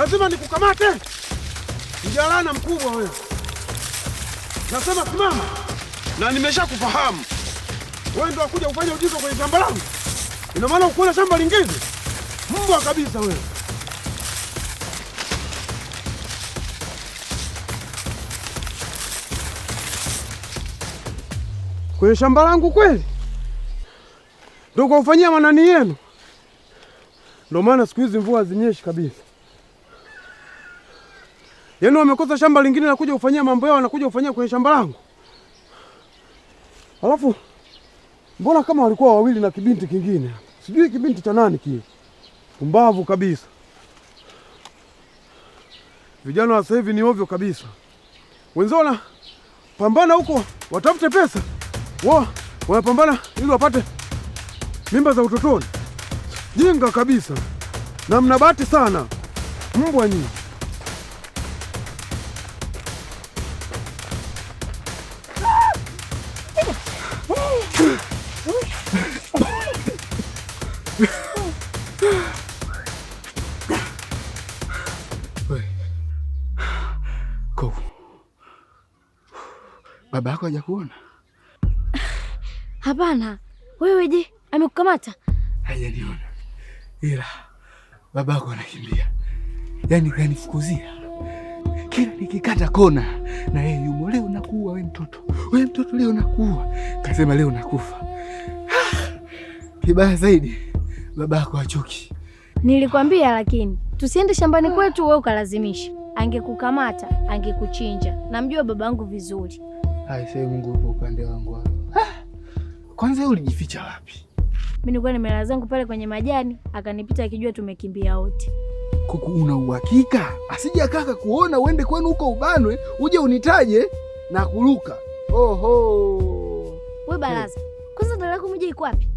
Lazima nikukamate. Mjalana mkubwa wewe. Nasema simama. Na nimeshakufahamu. Wewe ndio wakuja kufanya ujinga kwenye shamba langu. Ina maana ukule shamba lingine? Mbwa kabisa wewe. Kwenye shamba langu kweli? Ndio kwa kufanyia manani yenu? Ndio maana siku hizi mvua zinyeshi kabisa. Yaani wamekosa shamba lingine la kuja kufanyia mambo yao, wanakuja kufanyia kwenye shamba langu. Alafu mbona kama walikuwa wawili na kibinti kingine? Sijui kibinti cha nani kile. Pumbavu kabisa. Vijana wa sasa hivi ni ovyo kabisa. Wenzao na pambana huko watafute pesa. Wao wanapambana ili wapate mimba za utotoni. Jinga kabisa. Na mna bahati sana. Mbwa nyinyi. Baba yako hajakuona? Hapana. Wewe je, amekukamata? Hajaniona. Ila baba yako anakimbia. Yaani kanifukuzia. Kila nikikata kona na yeye yumo, leo nakuua wewe mtoto. Wewe mtoto leo nakuua. Kasema leo nakufa. Kibaya zaidi, baba yako hachoki. Nilikwambia lakini tusiende shambani kwetu wewe ukalazimisha. Angekukamata, angekuchinja. Namjua babangu vizuri. Hai, sasa Mungu yupo upande wangu hapo. Kwanza wewe ulijificha wapi? Mimi nilikuwa nimelala zangu pale kwenye majani, akanipita akijua tumekimbia wote. Kuku, una uhakika asije kaka kuona uende kwenu huko ubanwe uje unitaje na kuruka? Oho. Wewe Baraza, kwanza dada yako mmoja iko wapi?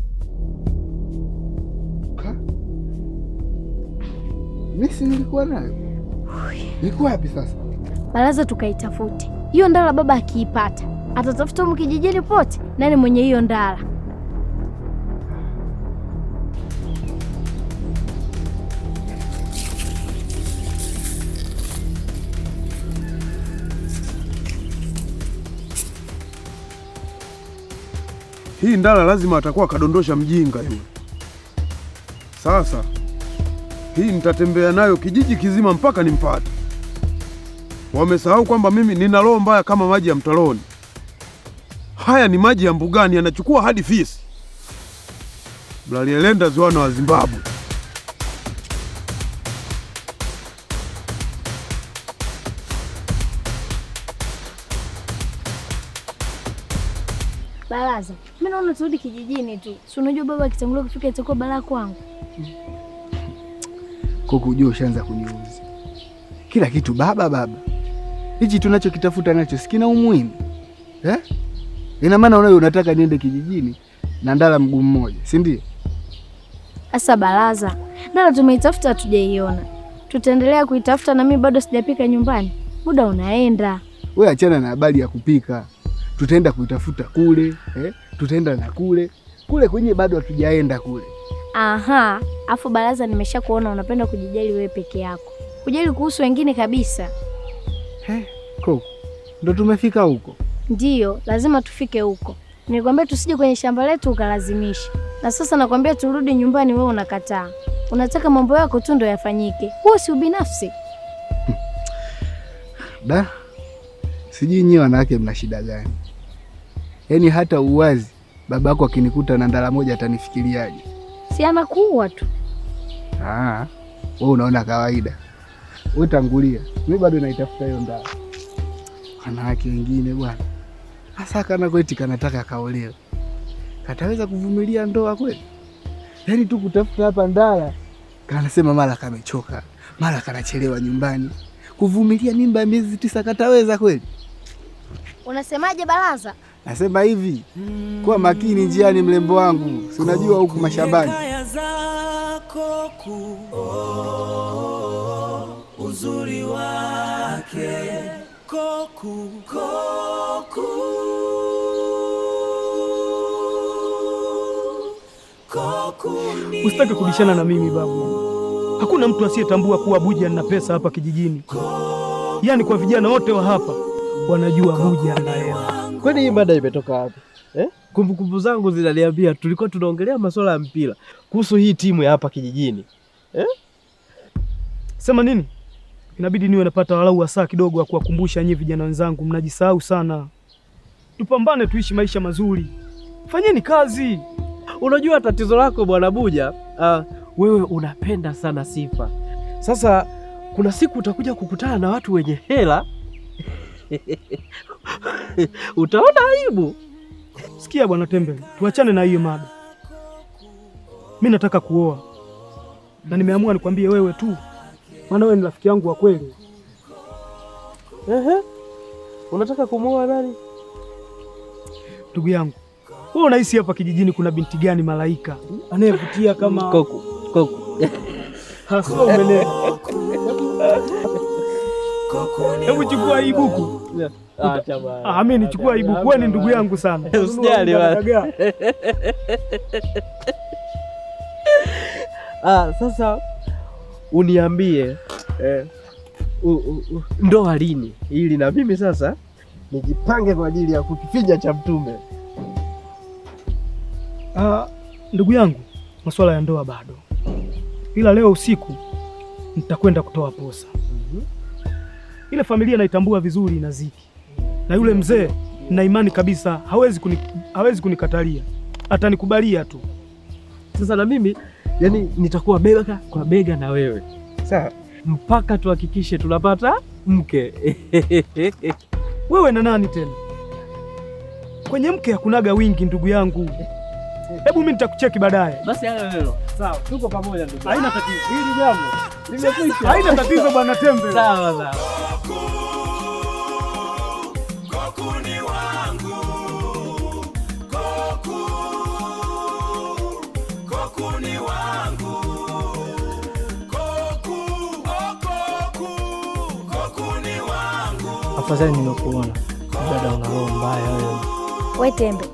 Mimi si nilikuwa nayo. Iko wapi sasa? Baraza, tukaitafute. Hiyo ndala baba akiipata, atatafuta huko kijijini pote nani mwenye hiyo ndala. Hii ndala lazima atakuwa kadondosha mjinga yule. Sasa hii nitatembea nayo kijiji kizima mpaka nimpate. Wamesahau kwamba mimi nina roho mbaya kama maji ya mtaloni. Haya ni maji ya mbugani, yanachukua hadi fisi. Blalielenda ziwana wa Zimbabwe. Baraza, mimi naona turudi kijijini tu. Si unajua baba akitangulia kufika itakuwa balaa kwangu. Kukujua ushaanza kuniuzi. Kila kitu baba. Hichi tunachokitafuta nacho sikina umuhimu. Ina maana wewe unataka niende kijijini na ndala mguu mmoja, si ndio? Asa Baraza, ndala tumeitafuta hatujaiona. Tutaendelea kuitafuta na mimi bado sijapika nyumbani. Muda unaenda. Wewe achana na habari ya kupika. Tutaenda kuitafuta kule, tutaenda na kule kwenye bado hatujaenda kule. Aha, afu Baraza, nimeshakuona unapenda kujijali wewe peke yako. Kujali kuhusu wengine kabisa. Koko, ndo tumefika huko? Ndiyo, lazima tufike huko. Nilikwambia tusije kwenye shamba letu ukalazimisha. Na sasa nakwambia turudi nyumbani, wewe unakataa. Unataka mambo yako tu ndo yafanyike. Huo si ubinafsi. Da. Sijui nyinyi wanawake mna shida gani? Yaani hata uwazi babako akinikuta na ndala moja atanifikiriaje? Si anakuua tu. Wewe unaona kawaida. Wewe tangulia. Mimi bado naitafuta hiyo ndala. Wanawake wengine bwana. Hasa kana kweti kanataka kaolewe. Kataweza kuvumilia ndoa kweli? Yaani tu kutafuta hapa ndala. Kanasema mara kamechoka, mara kanachelewa nyumbani. Kuvumilia mimba ya miezi 9 kataweza kweli? Unasemaje Baraza? Nasema hivi, kuwa makini njiani mlembo wangu. Si unajua huku mashambani. Uzuri wake Koku. Usitake kubishana na mimi babu. Hakuna mtu asiyetambua kuwa Buja ana pesa hapa kijijini. Yaani kwa vijana wote wa hapa wanajua Buja ana hela. Kwani hii mada imetoka wapi? Kumbukumbu zangu zinaniambia tulikuwa tunaongelea masuala ya mpira kuhusu hii timu ya hapa kijijini. Sema nini? Inabidi niwe napata walau wasaa kidogo wa kuwakumbusha nyinyi vijana wenzangu, mnajisahau sana. Tupambane tuishi maisha mazuri. Fanyeni kazi. Unajua tatizo lako bwana Buja, wewe unapenda sana sifa. Sasa kuna siku utakuja kukutana na watu wenye hela utaona aibu. Sikia bwana Tembele, tuachane na hiyo mada. Mimi nataka kuoa. Na nimeamua nikwambie wewe tu. Maana wewe ni rafiki yangu wa kweli. Unataka kumuoa nani? Ndugu yangu, wewe unahisi hapa kijijini kuna binti gani malaika anayevutia kama Koko? Haswa umenena. Hebu chukua hii buku. Acha bwana. Mimi nichukua hii buku. Wewe ni ndugu yangu sana. Usijali bwana. Sasa uniambie ndoa lini ili na mimi sasa nijipange kwa ajili ya kukifinya cha mtume. Ndugu yangu, masuala ya ndoa bado. Ila leo usiku nitakwenda kutoa posa. Ile familia naitambua vizuri Inaziki. Na yule mzee na imani kabisa hawezi kunikatalia. Atanikubalia tu. Sasa na mimi yani nitakuwa bega kwa bega na wewe. Sawa? Mpaka tuhakikishe tunapata mke. Wewe na nani tena? Kwenye mke hakunaga wingi ndugu yangu. Hebu mimi nitakucheki baadaye. Basi hayo neno. Sawa, tuko pamoja ndugu. Haina tatizo. Hili jambo limekwisha. Haina tatizo bwana Tembe. Sawa sawa. Kokuni wangu. Kokuni wangu. Kokuni wangu. Afadhali nimekuona. Dada, una roho mbaya wewe. We Tembe,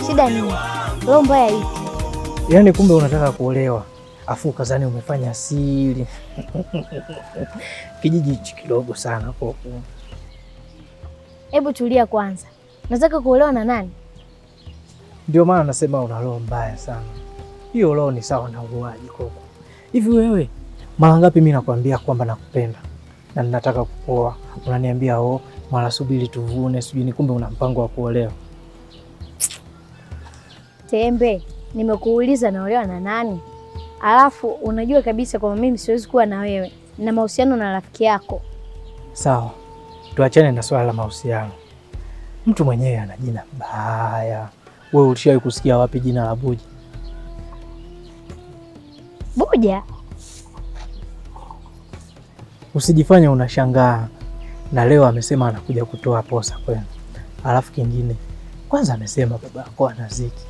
shida nini? Roho mbaya ipi? Yaani kumbe unataka kuolewa, afu kazani umefanya siri. Kijiji hichi kidogo sana Koko. Hebu tulia kwanza. Nataka kuolewa na nani? Ndio maana nasema una roho mbaya sana. Hiyo roho ni sawa na uuaji Koko. Hivi wewe, mara ngapi mimi nakwambia kwamba nakupenda na ninataka kukuoa, unaniambia mara subiri tuvune, sijui ni kumbe una mpango wa kuolewa. Tembe, nimekuuliza naolewa na nani? Alafu unajua kabisa kwamba mimi siwezi kuwa na wewe na mahusiano na rafiki yako. Sawa, tuachane na swala la mahusiano. Mtu mwenyewe ana jina baya. Wewe ulishawahi kusikia wapi jina la Buja? Buja? Usijifanye unashangaa. Na leo amesema anakuja kutoa posa kwenu. Alafu kingine, kwanza amesema baba yako Anaziki.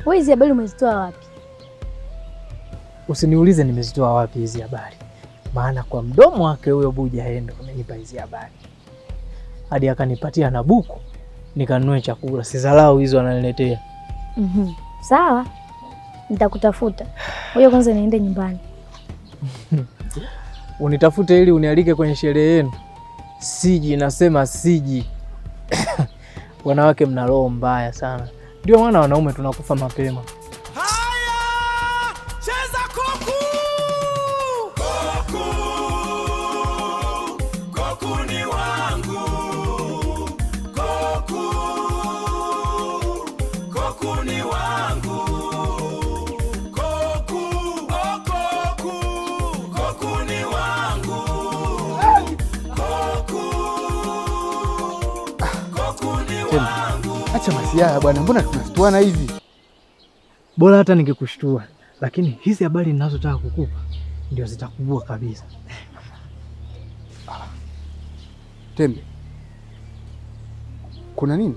Wewe hizi habari umezitoa wapi? Usiniulize nimezitoa wapi hizi habari. Maana kwa mdomo wake huyo Buja endo amenipa hizi habari. Hadi akanipatia na buku nikanunue chakula. Sizalau hizo ananiletea. Sawa. Nitakutafuta. Wewe kwanza niende nyumbani. Unitafute ili unialike kwenye sherehe yenu? Siji, nasema siji. Wanawake mna roho mbaya sana. Ndio maana wanaume tunakufa mapema. Haya! Cheza kuku! Kuku ni wangu. Kuku ni wangu. Kuku ni wangu. Kuku ni wangu. Acha masiara bwana, mbona tunashtuana hivi? Bora hata ningekushtua, lakini hizi habari ninazotaka kukupa ndio zitakubua kabisa. Tembe, kuna nini?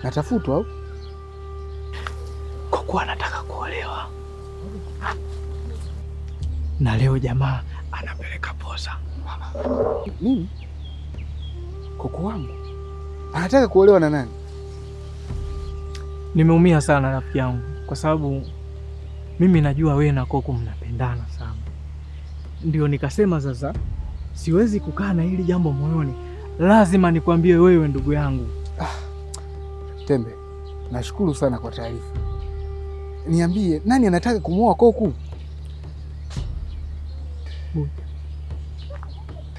Natafutwa au? Kwa kuwa anataka kuolewa. Na leo jamaa anapeleka posa. Nini? Koko wangu anataka kuolewa na nani? Nimeumia sana rafiki yangu, kwa sababu mimi najua wewe na Koko mnapendana sana. ndio nikasema sasa siwezi kukaa na hili jambo moyoni, lazima nikwambie wewe ndugu yangu. Tembe, nashukuru sana kwa taarifa. Niambie, nani anataka kumuoa Koku?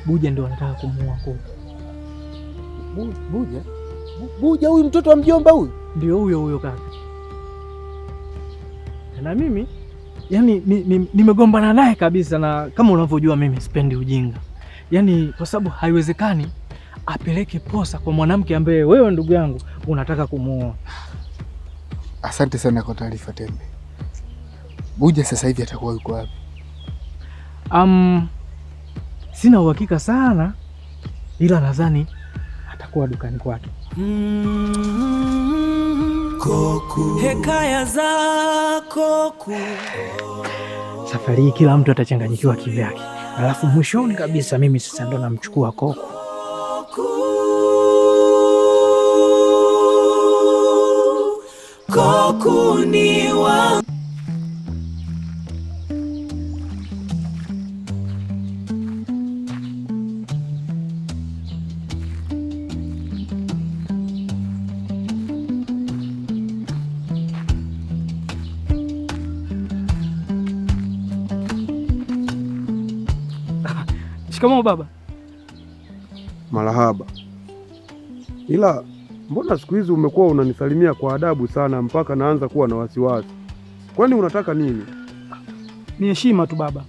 Buja ndio anataka kumuoa Koku. Buja? Buja huyu mtoto wa mjomba huyu? Ndio huyo kaka. Na mimi yani nimegombana naye kabisa, na kama unavyojua mimi sipendi ujinga. Yani kwa sababu haiwezekani apeleke posa kwa mwanamke ambaye wewe ndugu yangu unataka kumuoa. Asante sana kwa taarifa Tembe. Buja sasa hivi atakuwa yuko wapi? Sina uhakika sana, ila nadhani atakuwa dukani kwake. Koku. Hekaya za Koku. Safari hii kila mtu atachanganyikiwa kivyake, alafu mwishoni kabisa mimi sasa ndo namchukua Koku. Koku ni wa Shikamoo baba. Marahaba. Ila mbona siku hizi umekuwa unanisalimia kwa adabu sana mpaka naanza kuwa na wasiwasi? Kwani unataka nini? Ni heshima tu baba.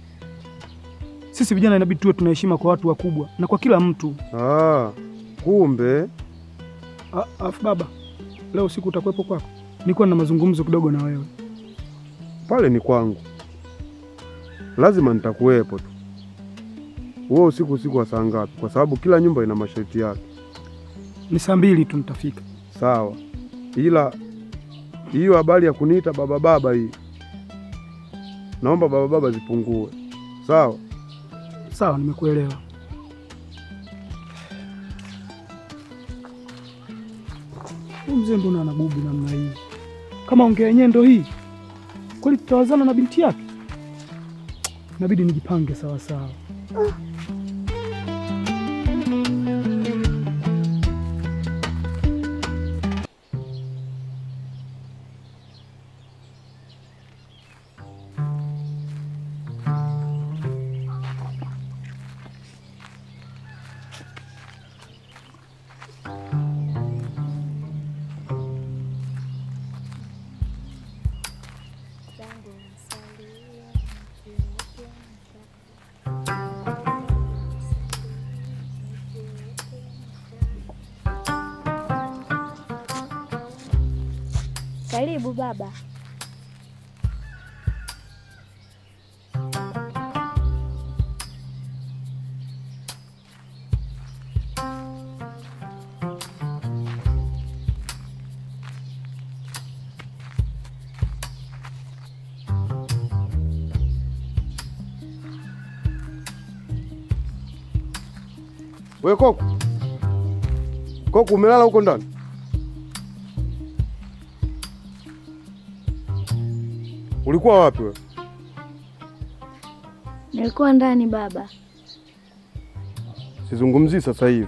Sisi vijana inabidi tuwe tuna heshima kwa watu wakubwa na kwa kila mtu. Kumbe. Afu baba, leo usiku utakuwepo kwako? Nilikuwa na mazungumzo kidogo na wewe. Pale ni kwangu. Lazima nitakuwepo tu. Wewe usiku wa saa ngapi? Kwa sababu kila nyumba ina masharti yake. Ni saa 2 tu nitafika. Sawa. Ila hiyo habari ya kuniita baba hii, naomba baba zipungue. Sawa? Sawa, nimekuelewa. Mzee mbona anabubu namna hii? Kama ongea yenyewe ndo hii, kweli tutawazana na binti yake? Inabidi nijipange sawa sawa. Karibu baba. We Koku. Koku, umelala huko ndani? Ulikuwa wapi wewe? Nilikuwa ndani baba. Sizungumzii sasa hivi.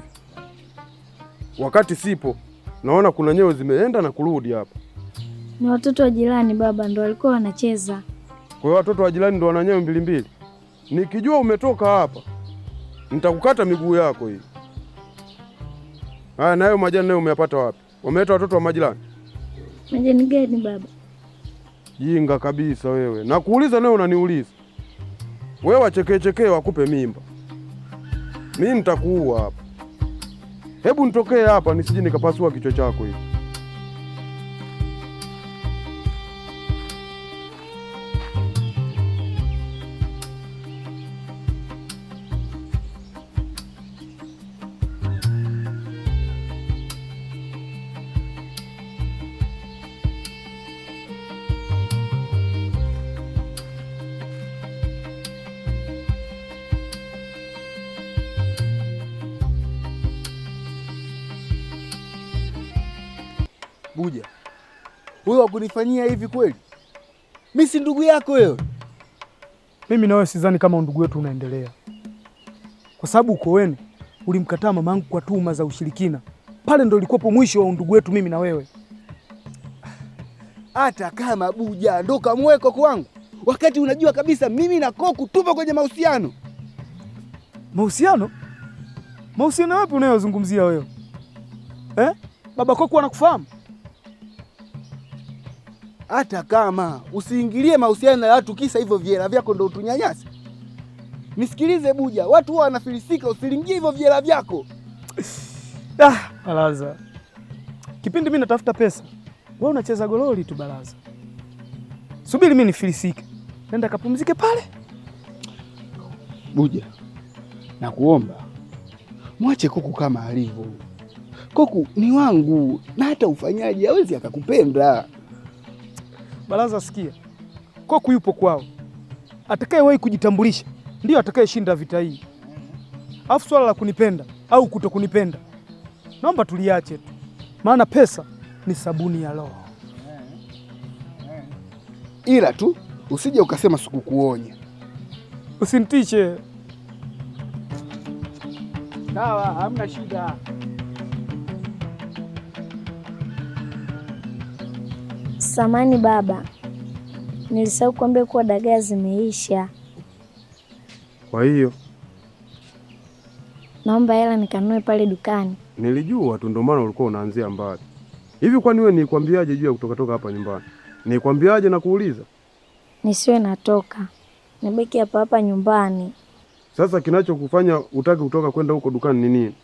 Wakati sipo, naona kuna nyewe zimeenda na kurudi hapa. Ni watoto wa jirani baba, ndo walikuwa wanacheza. Kwa hiyo watoto wa jirani ndo wana nyewe mbili? Nikijua umetoka hapa, nitakukata miguu yako hii. Haya, nayo majani nayo umeyapata wapi? Wameleta watoto wa majirani? Majani gani baba? Jinga kabisa wewe. Nakuuliza nawe unaniuliza. Wewe wachekechekee wakupe mimba. Mimi nitakuua hapa. Hebu nitokee hapa nisije nikapasua kichwa chako hivi. Buja, wewe wakunifanyia hivi kweli? Mimi si ndugu yako wewe? mimi na wewe sidhani kama undugu wetu unaendelea, kwa sababu uko wenu ulimkataa mamangu kwa tuhuma za ushirikina. Pale ndo ilikuwapo mwisho wa undugu wetu mimi na wewe. Hata kama Buja ndo kamweko kwangu, wakati unajua kabisa mimi na Koku tupo kwenye mahusiano. Mahusiano? Mahusiano wapi unayozungumzia wewe? Baba Koku anakufahamu? Hata kama usiingilie mahusiano na watu kisa hivyo viela vyako ndo utunyanyasa. Nisikilize Buja, watu huwa wanafilisika, usilingie hivyo viela vyako. Baraza, kipindi mimi natafuta pesa, wewe unacheza gololi tu Baraza. Subiri mimi nifilisike, nenda kapumzike pale. Buja, nakuomba mwache Koku kama alivyo. Koku ni wangu na hata ufanyaji hawezi akakupenda. Baraza, sikia, Koku yupo kwao, atakayewahi kujitambulisha ndio atakayeshinda vita hii. Alafu swala la kunipenda au kutokunipenda naomba tuliache tu, maana pesa ni sabuni ya roho. Ila tu usije ukasema sikukuonya. Usinitishe. Sawa, hamna shida. Samani baba, nilisahau kuambia kuwa dagaa zimeisha. Kwa hiyo naomba hela nikanunue pale dukani. nilijua tu, ndio maana ulikuwa unaanzia mbali. Hivi kwani wewe nilikwambiaje juu ya kutoka hapa nyumbani? Nilikwambiaje na kuuliza? Nisiwe natoka, nibaki hapa nyumbani. Sasa kinachokufanya utaki kutoka kwenda huko dukani ni nini?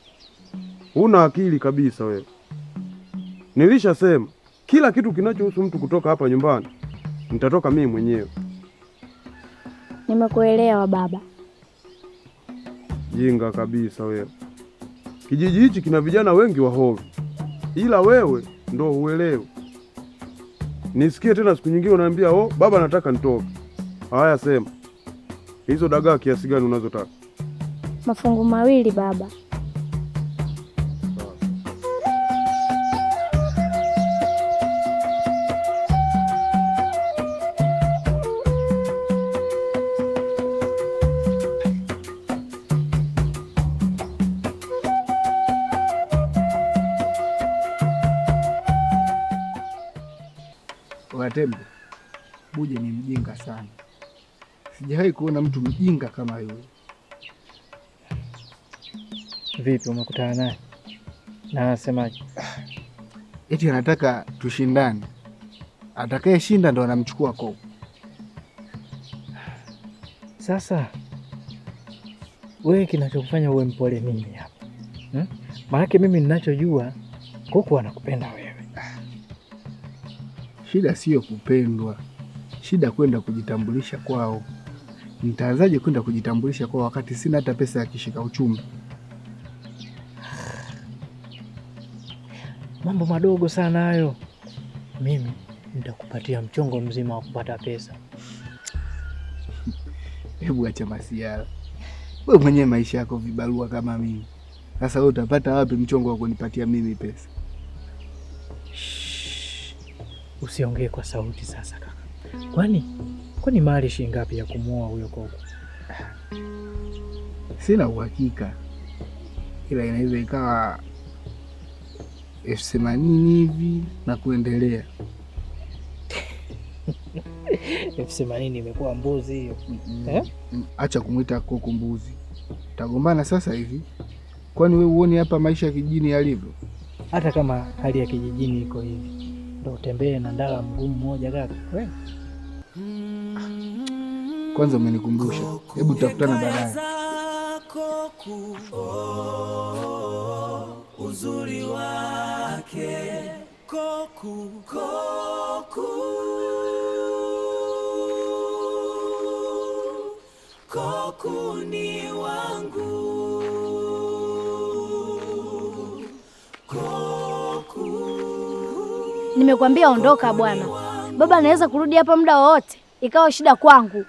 Huna akili kabisa wewe. Nilishasema kila kitu kinachohusu mtu kutoka hapa nyumbani nitatoka mimi mwenyewe. Nimekuelewa baba. Jinga kabisa wewe. Kijiji hichi kina vijana wengi wahovi, ila wewe ndo huelewi. Nisikie tena siku nyingine unaambia baba nataka nitoke. Haya, sema hizo dagaa kiasi gani unazotaka? Mafungu mawili baba. Watembe, Buja ni mjinga sana. Sijawahi kuona mtu mjinga kama yule. Vipi, umekutana naye na anasemaje? Eti anataka tushindane, atakayeshinda ndo anamchukua Koku. Sasa wewe kinachokufanya uwe mpole nini hapa? Maanake mimi ninachojua Koku anakupenda wewe. Shida siyo kupendwa, shida kwenda kujitambulisha kwao. Nitaanzaje kwenda kujitambulisha kwao wakati sina hata pesa ya kishika uchumi? Mambo madogo sana hayo. Mimi nitakupatia mchongo mzima wa kupata pesa. Hebu acha masiara. Wewe mwenyewe maisha yako vibarua kama mimi. Sasa wewe utapata wapi mchongo wa kunipatia mimi pesa? Usiongee kwa sauti sasa kaka. Kwani mali shilingi ngapi ya kumuoa huyo Koku? Sina uhakika, ila inaweza ikawa 80,000 hivi na kuendelea. 80,000 imekuwa mbuzi hiyo. Acha kumwita Koku mbuzi, tagombana sasa hivi. Kwani wewe uone hapa maisha ya kijijini yalivyo? Hata kama hali ya kijijini iko hivi, ndio utembee na ndala mguu mmoja kaka. Wewe kwanza umenikumbusha, hebu tutakutana baadaye. Uzuri wake Koku, Koku, Koku ni wangu, Koku. Nimekwambia ondoka bwana. Baba anaweza kurudi hapa muda wowote, ikawa shida kwangu.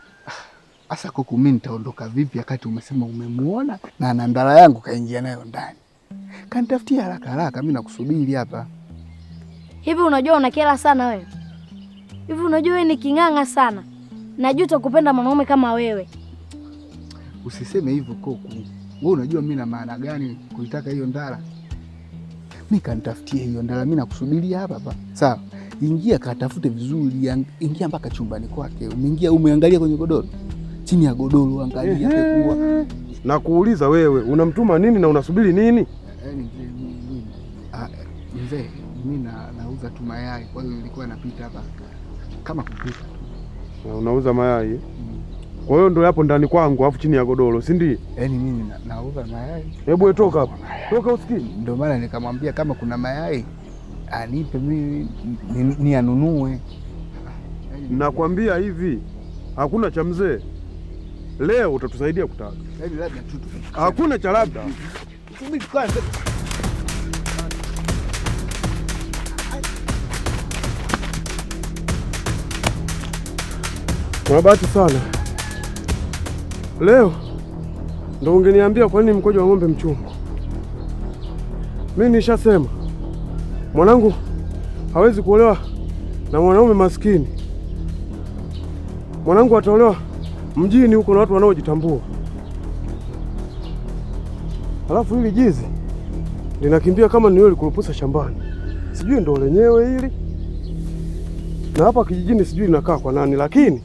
Asa Koku, mimi nitaondoka vipi wakati umesema umemuona na ana ndala yangu kaingia nayo ndani? Kanitafutia haraka haraka, mimi nakusubiri hapa. Hivi unajua unakela sana wewe? Hivi unajua wewe ni king'ang'a sana? Najuta kupenda mwanaume kama wewe. Usiseme hivyo Koku. Wewe unajua mimi na maana gani kuitaka hiyo ndala? Mimi kanitafutie hiyo ndala, mimi nakusubiria hapa hapa. Sawa. Ingia katafute vizuri, ingia mpaka chumbani kwake. Umeingia umeangalia kwenye godoro? Chini ya godoro angalia pekua. Na kuuliza wewe, unamtuma nini na unasubiri nini? Mzee, mimi nauza tu mayai, kwa hiyo nilikuwa napita hapa kama kupita. Na unauza mayai? Kwa hiyo ndio hapo ndani kwangu afu chini ya godoro, si ndio? Yaani mimi nauza mayai. Hebu toka hapo. Toka usikii. Ndio maana nikamwambia kama kuna mayai anipe mimi ni anunue. Nakwambia hivi, hakuna cha mzee. Leo utatusaidia kutaka. Yaani labda tu. Hakuna cha labda. Subiri kwanza. Mabati sana. Leo ndo ungeniambia kwa nini mkojo wa ng'ombe mchungu. Mimi nishasema mwanangu hawezi kuolewa na mwanaume maskini. Mwanangu ataolewa mjini huko na watu wanaojitambua. Alafu hili jizi linakimbia kama ni wewe likurupusa shambani. Sijui ndo lenyewe hili. Na hapa kijijini sijui linakaa kwa nani, lakini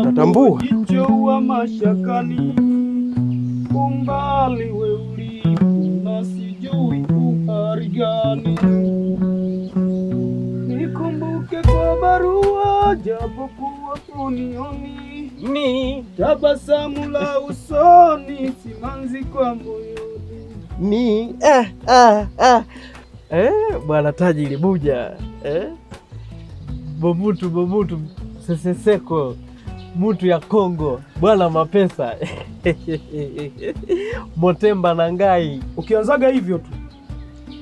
tatambua. Jichoa mashakani umbali we ulipo na sijui uhari gani. Nikumbuke kwa barua japokuwa unioni, ni tabasamu la usoni, simanzi kwa moyoni. Ni bwana tajiri Buja, bobutu seseseko mutu ya Kongo, bwana mapesa Motemba na Ngai. Ukianzaga hivyo tu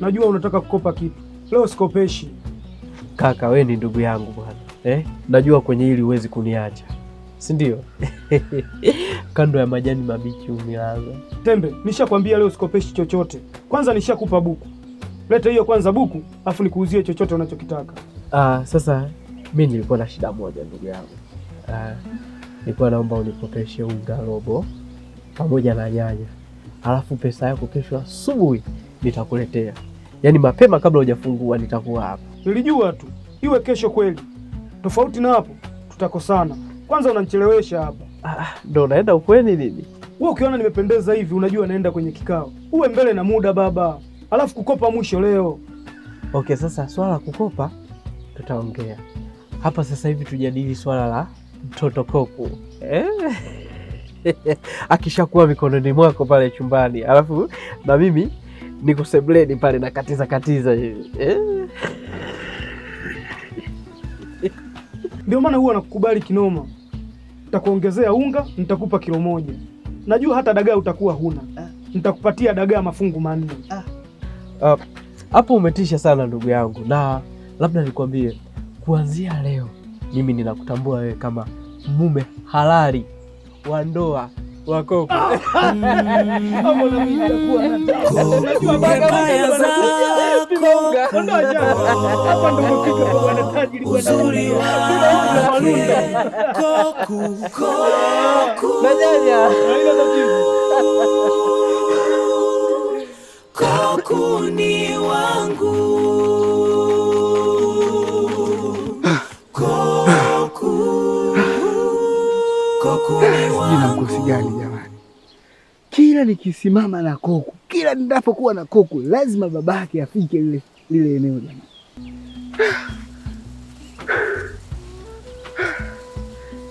najua unataka kukopa kitu. Leo sikopeshi. Kaka we ni ndugu yangu bwana, najua kwenye hili huwezi kuniacha, si ndio? Kando ya majani mabichi umilaza. Tembe, nishakwambia leo sikopeshi chochote. Kwanza nishakupa buku. Leta hiyo kwanza buku, afu nikuuzie chochote unachokitaka. Sasa mimi nilikuwa na shida moja ndugu yangu. Nilikuwa naomba unikopeshe unga robo pamoja na nyanya. Alafu pesa yako kesho asubuhi nitakuletea. Yaani mapema kabla hujafungua nitakuwa hapa. Nilijua tu iwe kesho kweli. Tofauti na hapo tutakosana. Kwanza unanichelewesha hapa. Ndio naenda ukweni nini? Wewe ukiona nimependeza hivi unajua naenda kwenye kikao. Uwe mbele na muda baba. Alafu kukopa mwisho leo. Okay, sasa swala la kukopa tutaongea. Hapa sasa hivi tujadili swala la mtoto Koku. Akishakuwa mikononi mwako pale chumbani. Alafu na mimi niko sebleni pale na katiza hivi. Ndio maana huwa nakukubali kinoma. Nitakuongezea unga, nitakupa kilo 1. Najua hata dagaa utakuwa huna. Nitakupatia dagaa mafungu 4. Hapo umetisha sana ndugu yangu, na labda nikwambie kuanzia leo mimi ninakutambua wewe kama mume halali wa ndoa wa Koku. Uzuri Koku ni wangu. Sijui mkosi gani jamani. Kila nikisimama na Koku, kila ninapokuwa na Koku, lazima babake afike lile eneo jamani.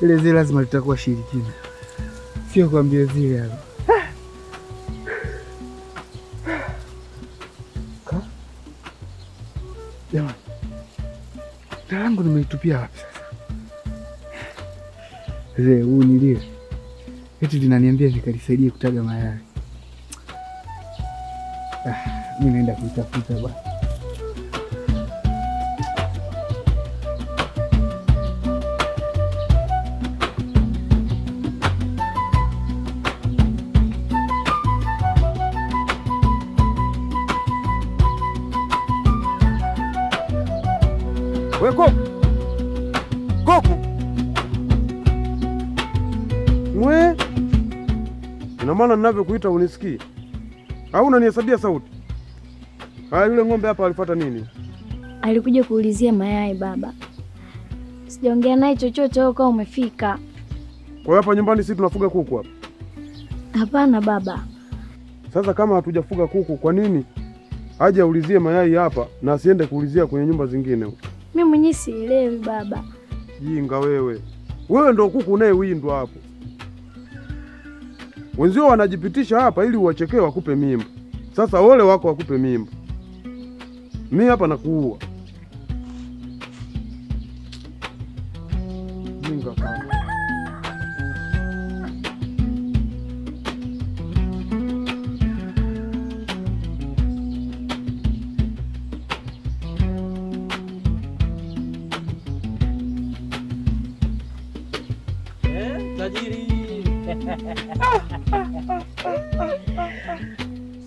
Ile zile lazima litakuwa shirikina. Sio kwambia zile hapo. Jamani. Tarangu nimeitupia wapi sasa? Zee, huu nilie. Eti linaniambia nikalisaidie kutaga mayai. Mimi naenda kuitafuta bwana. We Koku! Koku! na maana ninavyokuita unisikii au unanihesabia sauti? Haya, yule ng'ombe hapa alifuata nini? Alikuja kuulizia mayai baba. Sijaongea naye chochote wewe kama umefika. Kwa hiyo hapa nyumbani sisi tunafuga kuku hapa? Hapana baba. Sasa kama hatujafuga kuku, kwa nini aje aulizie mayai hapa na asiende kuulizia kwenye nyumba zingine huko? Mimi mwenyewe sielewi baba. Jinga wewe. Wewe ndio kuku unayewindwa hapo. Wenzio wanajipitisha hapa ili uwachekee wakupe mimba. Sasa wale wako wakupe mimba. Mimi hapa nakuua. Jinga sana.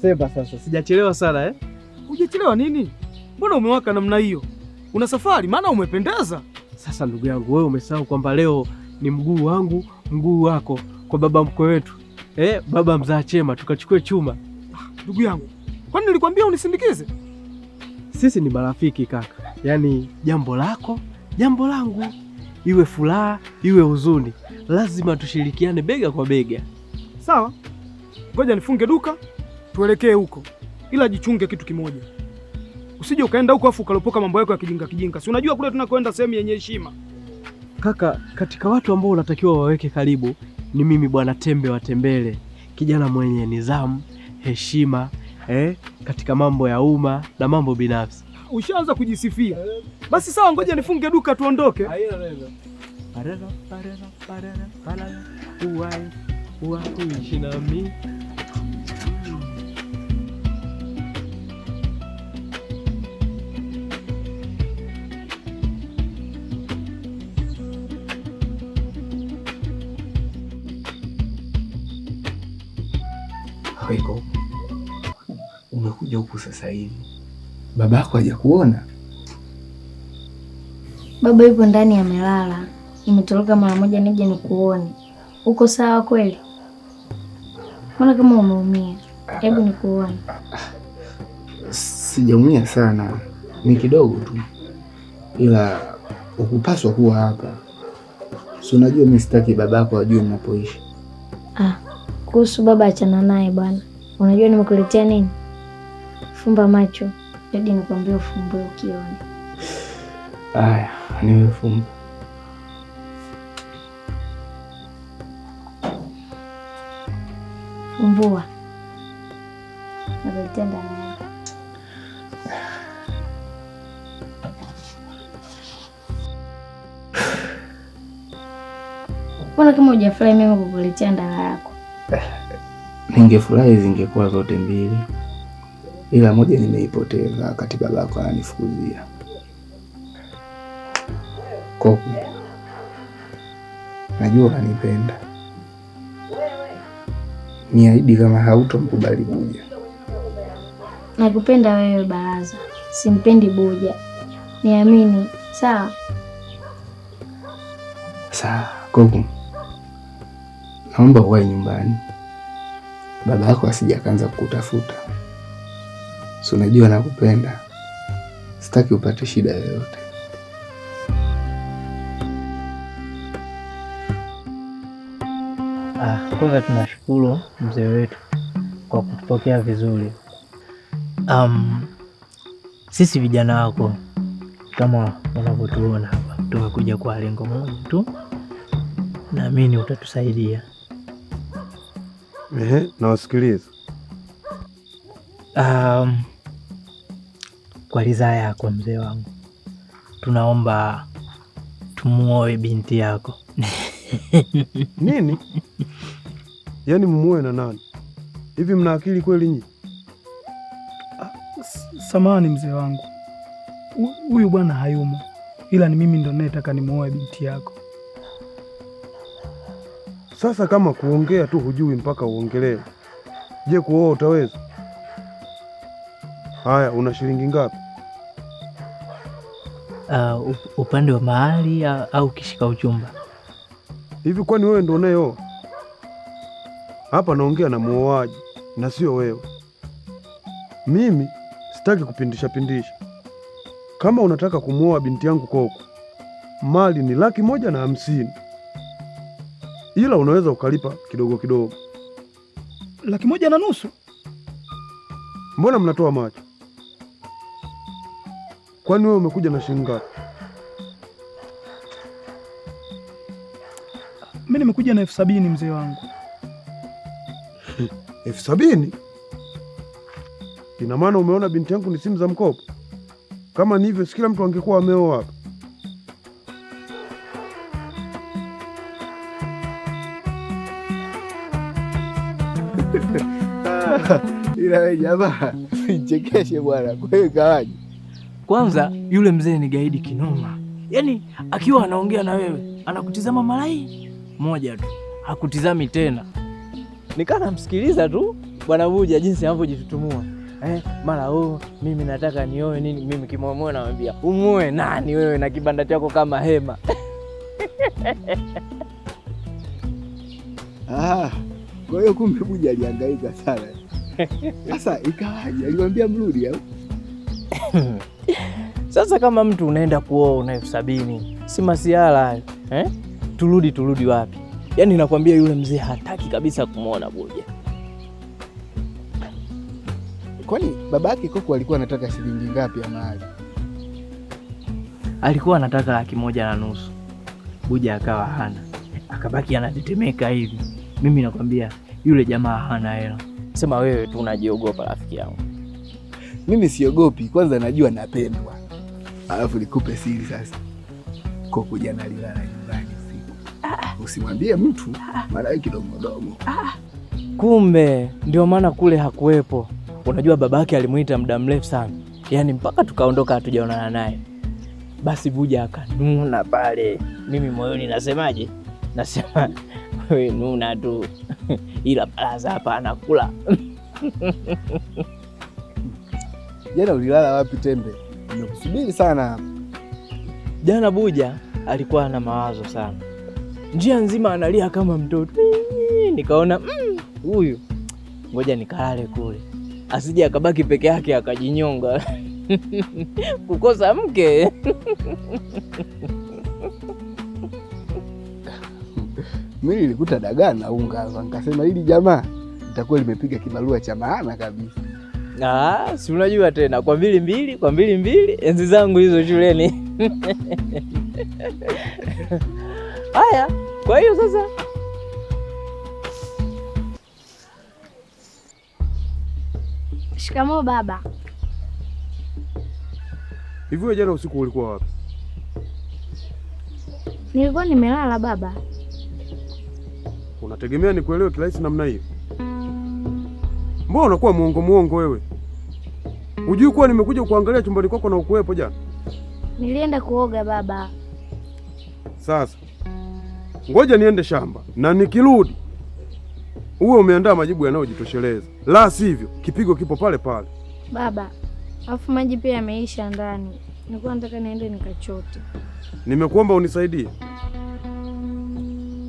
Sema sasa, sijachelewa sana eh? Hujachelewa nini? Mbona umewaka namna hiyo? Una safari maana umependeza. Sasa ndugu yangu, wewe umesahau kwamba leo ni mguu wangu, mguu wako kwa baba mkwe wetu. Baba mzaa chema, tukachukue chuma. Ndugu yangu, kwani nilikwambia unisindikize? Sisi ni marafiki kaka. Yaani jambo lako, jambo langu. Iwe furaha, iwe huzuni. Lazima tushirikiane bega kwa bega. Sawa. Ngoja nifunge duka, tuelekee huko. Ila jichunge kitu kimoja. Usije ukaenda huko afu ukalopoka mambo yako ya kijinga. Si unajua kule tunakoenda sehemu yenye heshima. Kaka, katika watu ambao unatakiwa waweke karibu ni mimi bwana Tembe wa Tembele. Kijana mwenye nidhamu, heshima, katika mambo ya umma na mambo binafsi. Ushaanza kujisifia. Basi sawa, ngoja nifunge duka tuondoke. Uishi nami. Weko, umekuja huku sasa hivi, babako hajakuona? Baba yupo ndani amelala. Nimetoroka mara moja nije nikuone. Uko sawa kweli? Mbona kama umeumia? Hebu nikuone. Sijaumia sana, ni kidogo tu, ila ukupaswa kuwa hapa. Si unajua mimi sitaki babako ajue ninapoishi. Kuhusu baba achana naye bwana. Unajua nimekuletea nini? Fumba macho. Hadi nikwambie ufumbue ukione. Aya, nimefumba. Fumbua. Nakuletea ndani yako. Mbona kama hujafurahi mimi kukuletea ndala yako? Ningefurahi zingekuwa zote mbili, ila moja nimeipoteza wakati babako ananifukuzia. Koko, najua unanipenda. Niahidi kama hautomkubali Buja. Nakupenda wewe Baraza, simpendi Buja. Niamini, sawa? Sawa, Koko. Naomba uwae nyumbani. Baba yako asija kaanza kukutafuta. Si unajua nakupenda. Sitaki upate shida yoyote. Kwanza tunashukuru mzee wetu kwa kutupokea vizuri. Sisi vijana wako kama unavyotuona hapa, tumekuja kwa lengo moja tu. Naamini utatusaidia. Nawasikiliza. Kwa ridhaa yako mzee wangu, tunaomba tumuoe binti yako. Nini? Yaani mumuoe na nani? Hivi mna akili kweli nyinyi? Samahani mzee wangu. Huyu bwana hayumo. Ila ni mimi ndo ninayetaka nimuoe binti yako. Sasa kama kuongea tu hujui mpaka uongelewe. Je, kuoa utaweza? Haya, una shilingi ngapi? Upande wa mahali au kishika uchumba? Hivi kwani wewe ndo unayeoa? hapa naongea na muoaji na sio wewe. Mimi sitaki kupindisha pindisha. Kama unataka kumuoa binti yangu Koko, mali ni 150,000, ila unaweza ukalipa kidogo kidogo. 150,000? Mbona mnatoa macho? Kwani wewe umekuja na shilingi ngapi? Mimi nimekuja na 70,000 mzee wangu. 70,000? Ina maana umeona binti yangu ni simu za mkopo? Kama ni hivyo, si kila mtu angekuwa ameoa hapa. Ila wewe jamaa, nichekeshe bwana. Kwa hiyo kawaje? Kwanza yule mzee ni gaidi kinoma. Yaani akiwa anaongea na wewe, anakutizama malai moja tu, hakutizami tena. Nikaa namsikiliza tu Bwana Buja jinsi anavyojitutumua. Mara mimi nataka nioe nini, mimi kimomoyo namwambia, umuoe nani wewe na kibanda chako kama hema. Kwa hiyo kumbe Buja alihangaika sana. Sasa ikawaje? Aliwaambia mrudi au? Sasa kama mtu unaenda kuoa una 70,000, si masiala hayo. Turudi wapi? Yaani nakwambia yule mzee hataki kabisa kumuona Buja. Kwani baba yake Koko alikuwa anataka shilingi ngapi ya mahali? Alikuwa anataka 150,000. Buja akawa hana. Akabaki anatetemeka hivi. Mimi nakwambia yule jamaa hana hela. Sema wewe tu unajiogopa rafiki yangu. Mimi siogopi, kwanza najua napendwa. Alafu nikupe siri sasa. Koko jana alilala nyumbani usiku. Usimwambie mtu, mara kidogo. Kumbe ndio maana kule hakuwepo. Unajua babake alimuita muda mrefu sana. Yaani mpaka tukaondoka hatujaonana naye. Basi Buja akanuna pale. Mimi moyoni nasemaje? Nasema wewe nuna tu. Ila baraza hapa anakula. Jana ulilala wapi Tembe? Nimekusubiri sana. Jana Buja alikuwa na mawazo sana. Njia nzima analia kama mtoto. Nikaona huyu ngoja nikalale kule. Asije akabaki peke yake akajinyonga. Kukosa mke. Mimi nilikuta dagaa na unga, nikasema hili jamaa litakuwa limepiga kibarua cha maana kabisa. Si unajua tena kwa 2 enzi zangu hizo shuleni. Haya, kwa hiyo sasa Shikamoo baba. Hivi wewe jana usiku ulikuwa wapi? Nilikuwa nimelala baba. Unategemea nikuelewe kirahisi namna hiyo? Mbona unakuwa muongo wewe? Hujui kuwa nimekuja kuangalia chumbani kwako na ukuwepo jana? Nilienda kuoga baba. Sasa ngoja niende shamba na nikirudi uwe umeandaa majibu yanayojitosheleza. La sivyo kipigo kipo pale pale. Baba, afu maji pia yameisha ndani. Nilikuwa nataka niende nikachote. Nimekuomba unisaidie.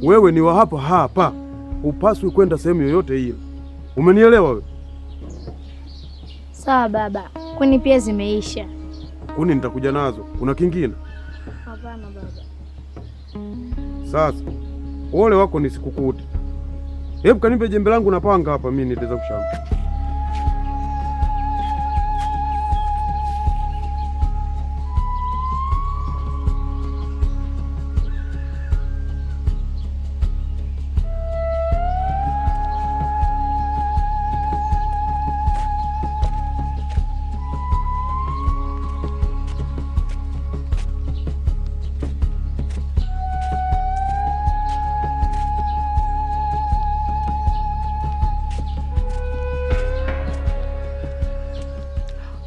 Wewe ni wa hapa. Upaswi kwenda sehemu yoyote ile. Umenielewa wewe? Sawa baba. Kuni pia zimeisha. Kuni nitakuja nazo. Kuna kingine? Hapana baba. Sasa ole wako nisikukute. Hebu kanipe jembe langu na panga hapa, mimi nitaweza kushamba.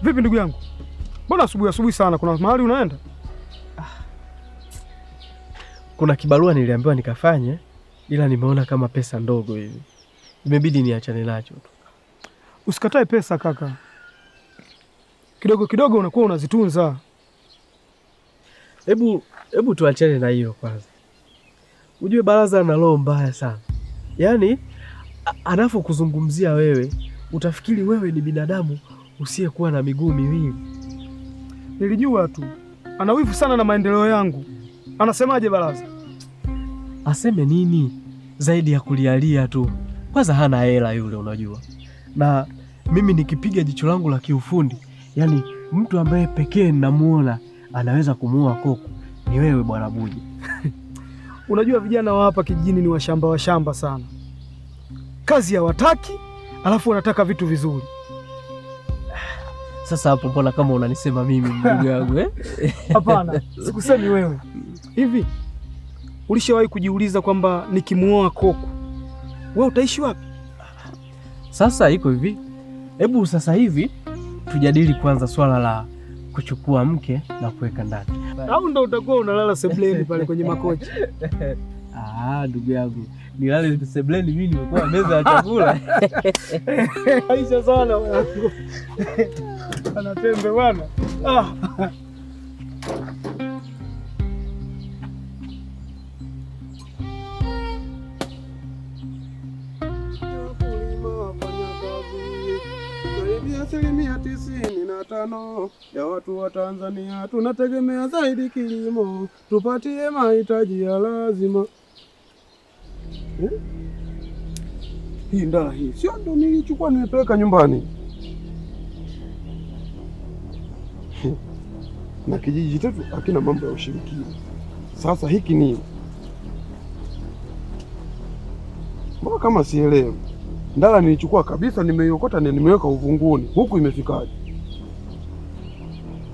Vipi ndugu yangu? Mbona asubuhi sana? Kuna mahali unaenda? Kuna kibarua niliambiwa nikafanye, ila nimeona kama pesa ndogo hivi. Imebidi niachane nacho tu. Usikatae pesa kaka. Kidogo unakuwa unazitunza. Hebu tuachane na hiyo kwanza. Ujue baraza na roho mbaya sana. Yaani anapokuzungumzia wewe utafikiri wewe ni binadamu usiyekuwa na miguu miwili. Nilijua tu ana wivu sana na maendeleo yangu. Anasemaje Baraza? Aseme nini zaidi ya kulialia tu? Kwanza hana hela yule, unajua. Na mimi nikipiga jicho langu la kiufundi, yani mtu ambaye pekee ninamuona anaweza kumuoa Koko ni wewe bwana Buja. Unajua vijana wa hapa kijijini ni washamba sana. Kazi hawataki, alafu wanataka vitu vizuri. Sasa hapo mbona kama unanisema mimi ndugu yangu eh? Hapana, sikusemi wewe. Hivi ulishawahi kujiuliza kwamba nikimuoa Koko wewe utaishi wapi? Sasa iko hivi. Hebu sasa hivi tujadili kwanza swala la kuchukua mke na kuweka ndani. Au ndo utakuwa unalala sebleni pale kwenye makochi? Ndugu yangu, nilale sebleni mimi nimekuwa meza ya chakula. Aisha sana wangu. Anatembe bwana. Asilimia 95 ya watu wa Tanzania tunategemea zaidi kilimo, tupatie mahitaji ya lazima. Hii ndala hii sio ndo nilichukua nimepeleka nyumbani. Na kijiji chetu hakina mambo ya ushirikina. Sasa hiki ni mbona kama sielewi. Ndala nilichukua kabisa, nimeiokota na nimeweka uvunguni. Huku imefikaje?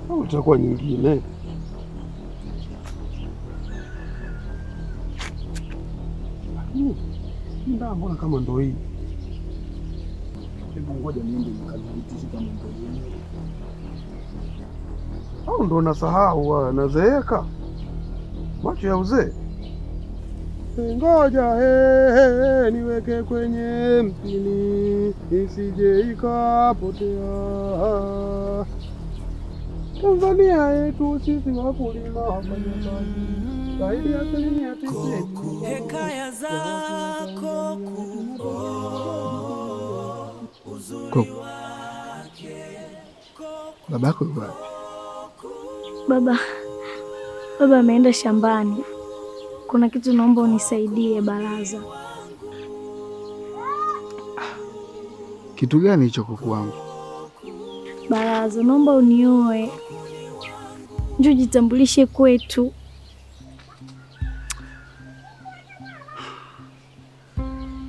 Au itakuwa nyingine? Ndala mbona kama ndo hii? Hebu ngoja niende nikadhibitishe kama ndo hii. Au ndo nasahau nazeeka? Macho ya uzee. Ngoja niweke kwenye mpini isije ikapotea. Tanzania yetu sisi wakulima wafanyakazi zaidi ya 90%. Hekaya zako uzuri wake. Babako yuko wapi? Baba ameenda shambani. Kuna kitu naomba unisaidie Baraza. Kitu gani hicho kuku wangu? Baraza, naomba unioe. Njoo jitambulishe kwetu.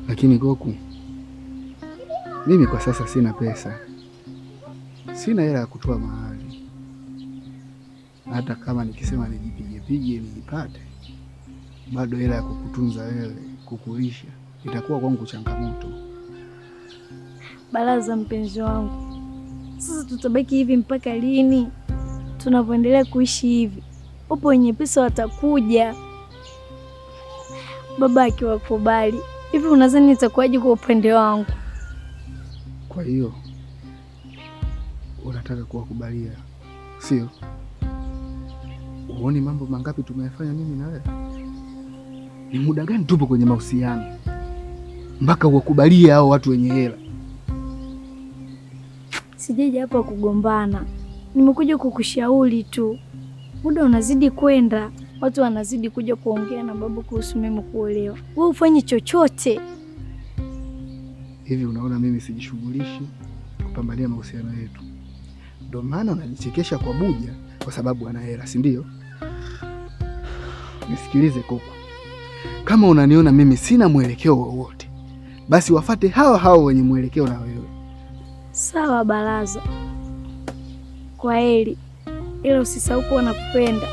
Lakini Goku, mimi kwa sasa sina pesa. Sina hela ya kutoa mahali. Hata kama nikisema nijipige nijipate, bado hela ya kukutunza wewe, kukulisha, itakuwa kwangu changamoto. Baraza, mpenzi wangu, sasa tutabaki hivi mpaka lini? Tunavyoendelea kuishi hivi, upo wenye pesa watakuja. Baba akiwakubali, hivi unadhani nitakuwaje kwa upande wangu? Kwa hiyo unataka kuwakubalia, sio? Uone mambo mangapi tumeyafanya mimi na wewe? Ni muda gani tupo kwenye mahusiano mpaka uwakubalie hao watu wenye hela? Sijaja hapa kugombana, nimekuja kukushauri tu. Muda unazidi kwenda, watu wanazidi kuja kuongea na babu kuhusu mimi kuolewa. Wewe ufanye chochote. Hivi unaona mimi sijishughulishi kupambania mahusiano yetu? Ndio maana unajichekesha kwa Buja kwa sababu ana hela, si ndio? Nisikilize Koko, kama unaniona mimi sina mwelekeo wowote, basi wafate hao wenye mwelekeo na wewe. Sawa Baraza, kwa heri, ila usisahau kuwa nakupenda.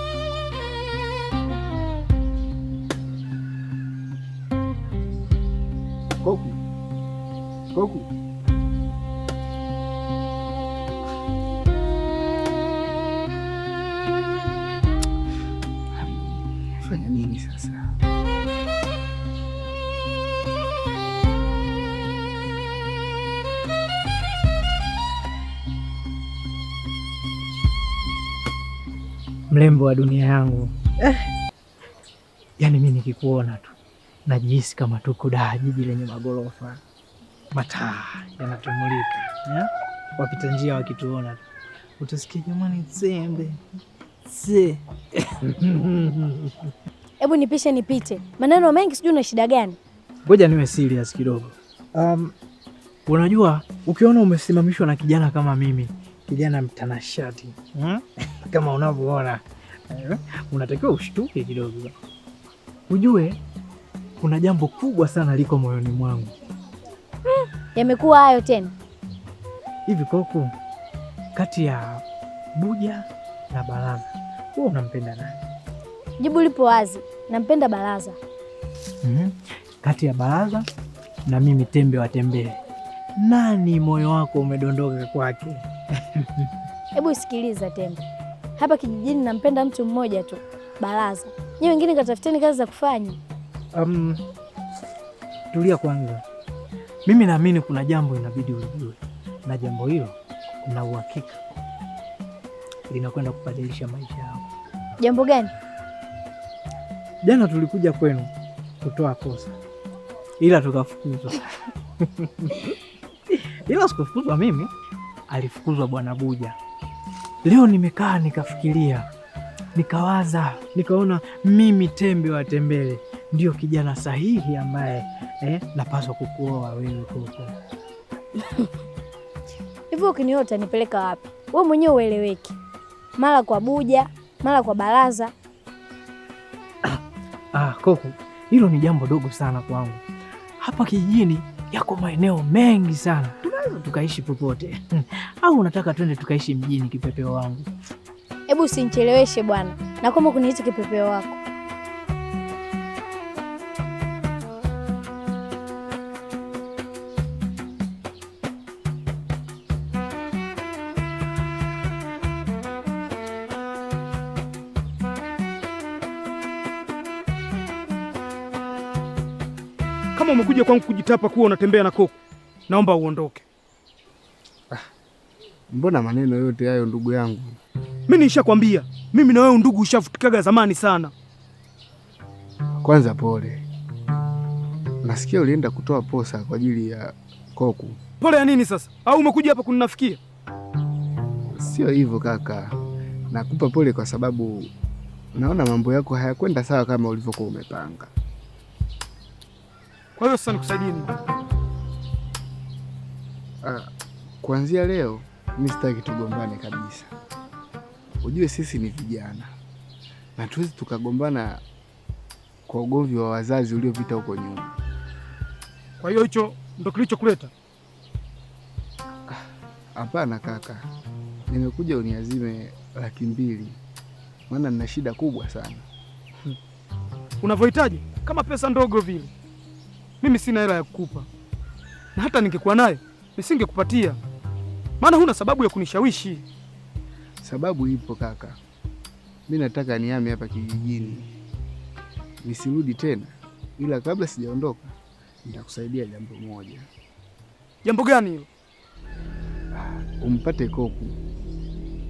Goku. Fanya nini sasa? Mrembo wa dunia yangu. Yaani mimi nikikuona tu najihisi kama tuko Dar, jiji lenye magorofa. mataa yanatumulika, wapita njia wakituona utasikia jamani, Tsembe se. Hebu nipite, maneno mengi, sijui una shida gani? Ngoja niwe serious kidogo. Unajua ukiona umesimamishwa na kijana kama mimi, kijana mtanashati kama unavyoona, unatakiwa ushtuke kidogo, ujue kuna jambo kubwa sana liko moyoni mwangu. Yamekuwa hayo tena hivi Koko, kati ya Buja na Baraza wewe unampenda nani? Jibu lipo wazi, nampenda Baraza. Kati ya Baraza na mimi Tembe wa Tembele, nani moyo wako umedondoka kwake? Hebu sikiliza Tembe, hapa kijijini nampenda mtu mmoja tu, Baraza. Nyinyi wengine katafuteni kazi za kufanya. Tulia kwanza. Mimi naamini kuna jambo inabidi ulijue, na jambo hilo na uhakika linakwenda kubadilisha maisha yako. Jambo gani? Jana tulikuja kwenu kutoa posa, ila tukafukuzwa. Ila sikufukuzwa mimi, alifukuzwa Bwana Buja. Leo nimekaa nikafikiria, nikawaza, nikaona mimi Tembe wa Tembele ndio kijana sahihi ambaye napaswa kukuoa wewe Koko. Hivyo ukinioa utanipeleka wapi? Wewe mwenyewe ueleweki, mara kwa Buja, mara kwa Baraza. Koko, hilo ni jambo dogo sana kwangu. Hapa kijijini yako maeneo mengi sana, tunaweza tukaishi popote. Au unataka twende tukaishi mjini, kipepeo wangu? Hebu usinicheleweshe bwana, na kama kuniita kipepeo wako. Kama umekuja kwangu kujitapa kuwa unatembea na Koko, naomba uondoke. Mbona maneno yote hayo ndugu yangu? Mimi nishakwambia, mimi na wewe ndugu ushafutikaga zamani sana. Kwanza pole. Nasikia ulienda kutoa posa kwa ajili ya Koko. Pole ya nini sasa? Au umekuja hapa kuninafikia? Sio hivyo kaka. Nakupa pole kwa sababu naona mambo yako hayakwenda sawa kama ulivyokuwa umepanga. Kwa hiyo sasa nikusaidie nini? Kuanzia leo mimi sitaki tugombane kabisa. Ujue sisi ni vijana na tuwezi tukagombana kwa ugomvi wa wazazi uliopita huko nyuma. Kwa hiyo hicho ndo kilichokuleta? Hapana kaka, nimekuja uniazime 200,000 maana nina shida kubwa sana. Unavyohitaji kama pesa ndogo vile. Mimi sina hela ya kukupa, na hata ningekuwa nayo nisingekupatia, maana huna sababu ya kunishawishi. Sababu ipo kaka, mimi nataka nihame hapa kijijini, nisirudi tena, ila kabla sijaondoka nitakusaidia jambo moja. Jambo gani hilo? Umpate Koko.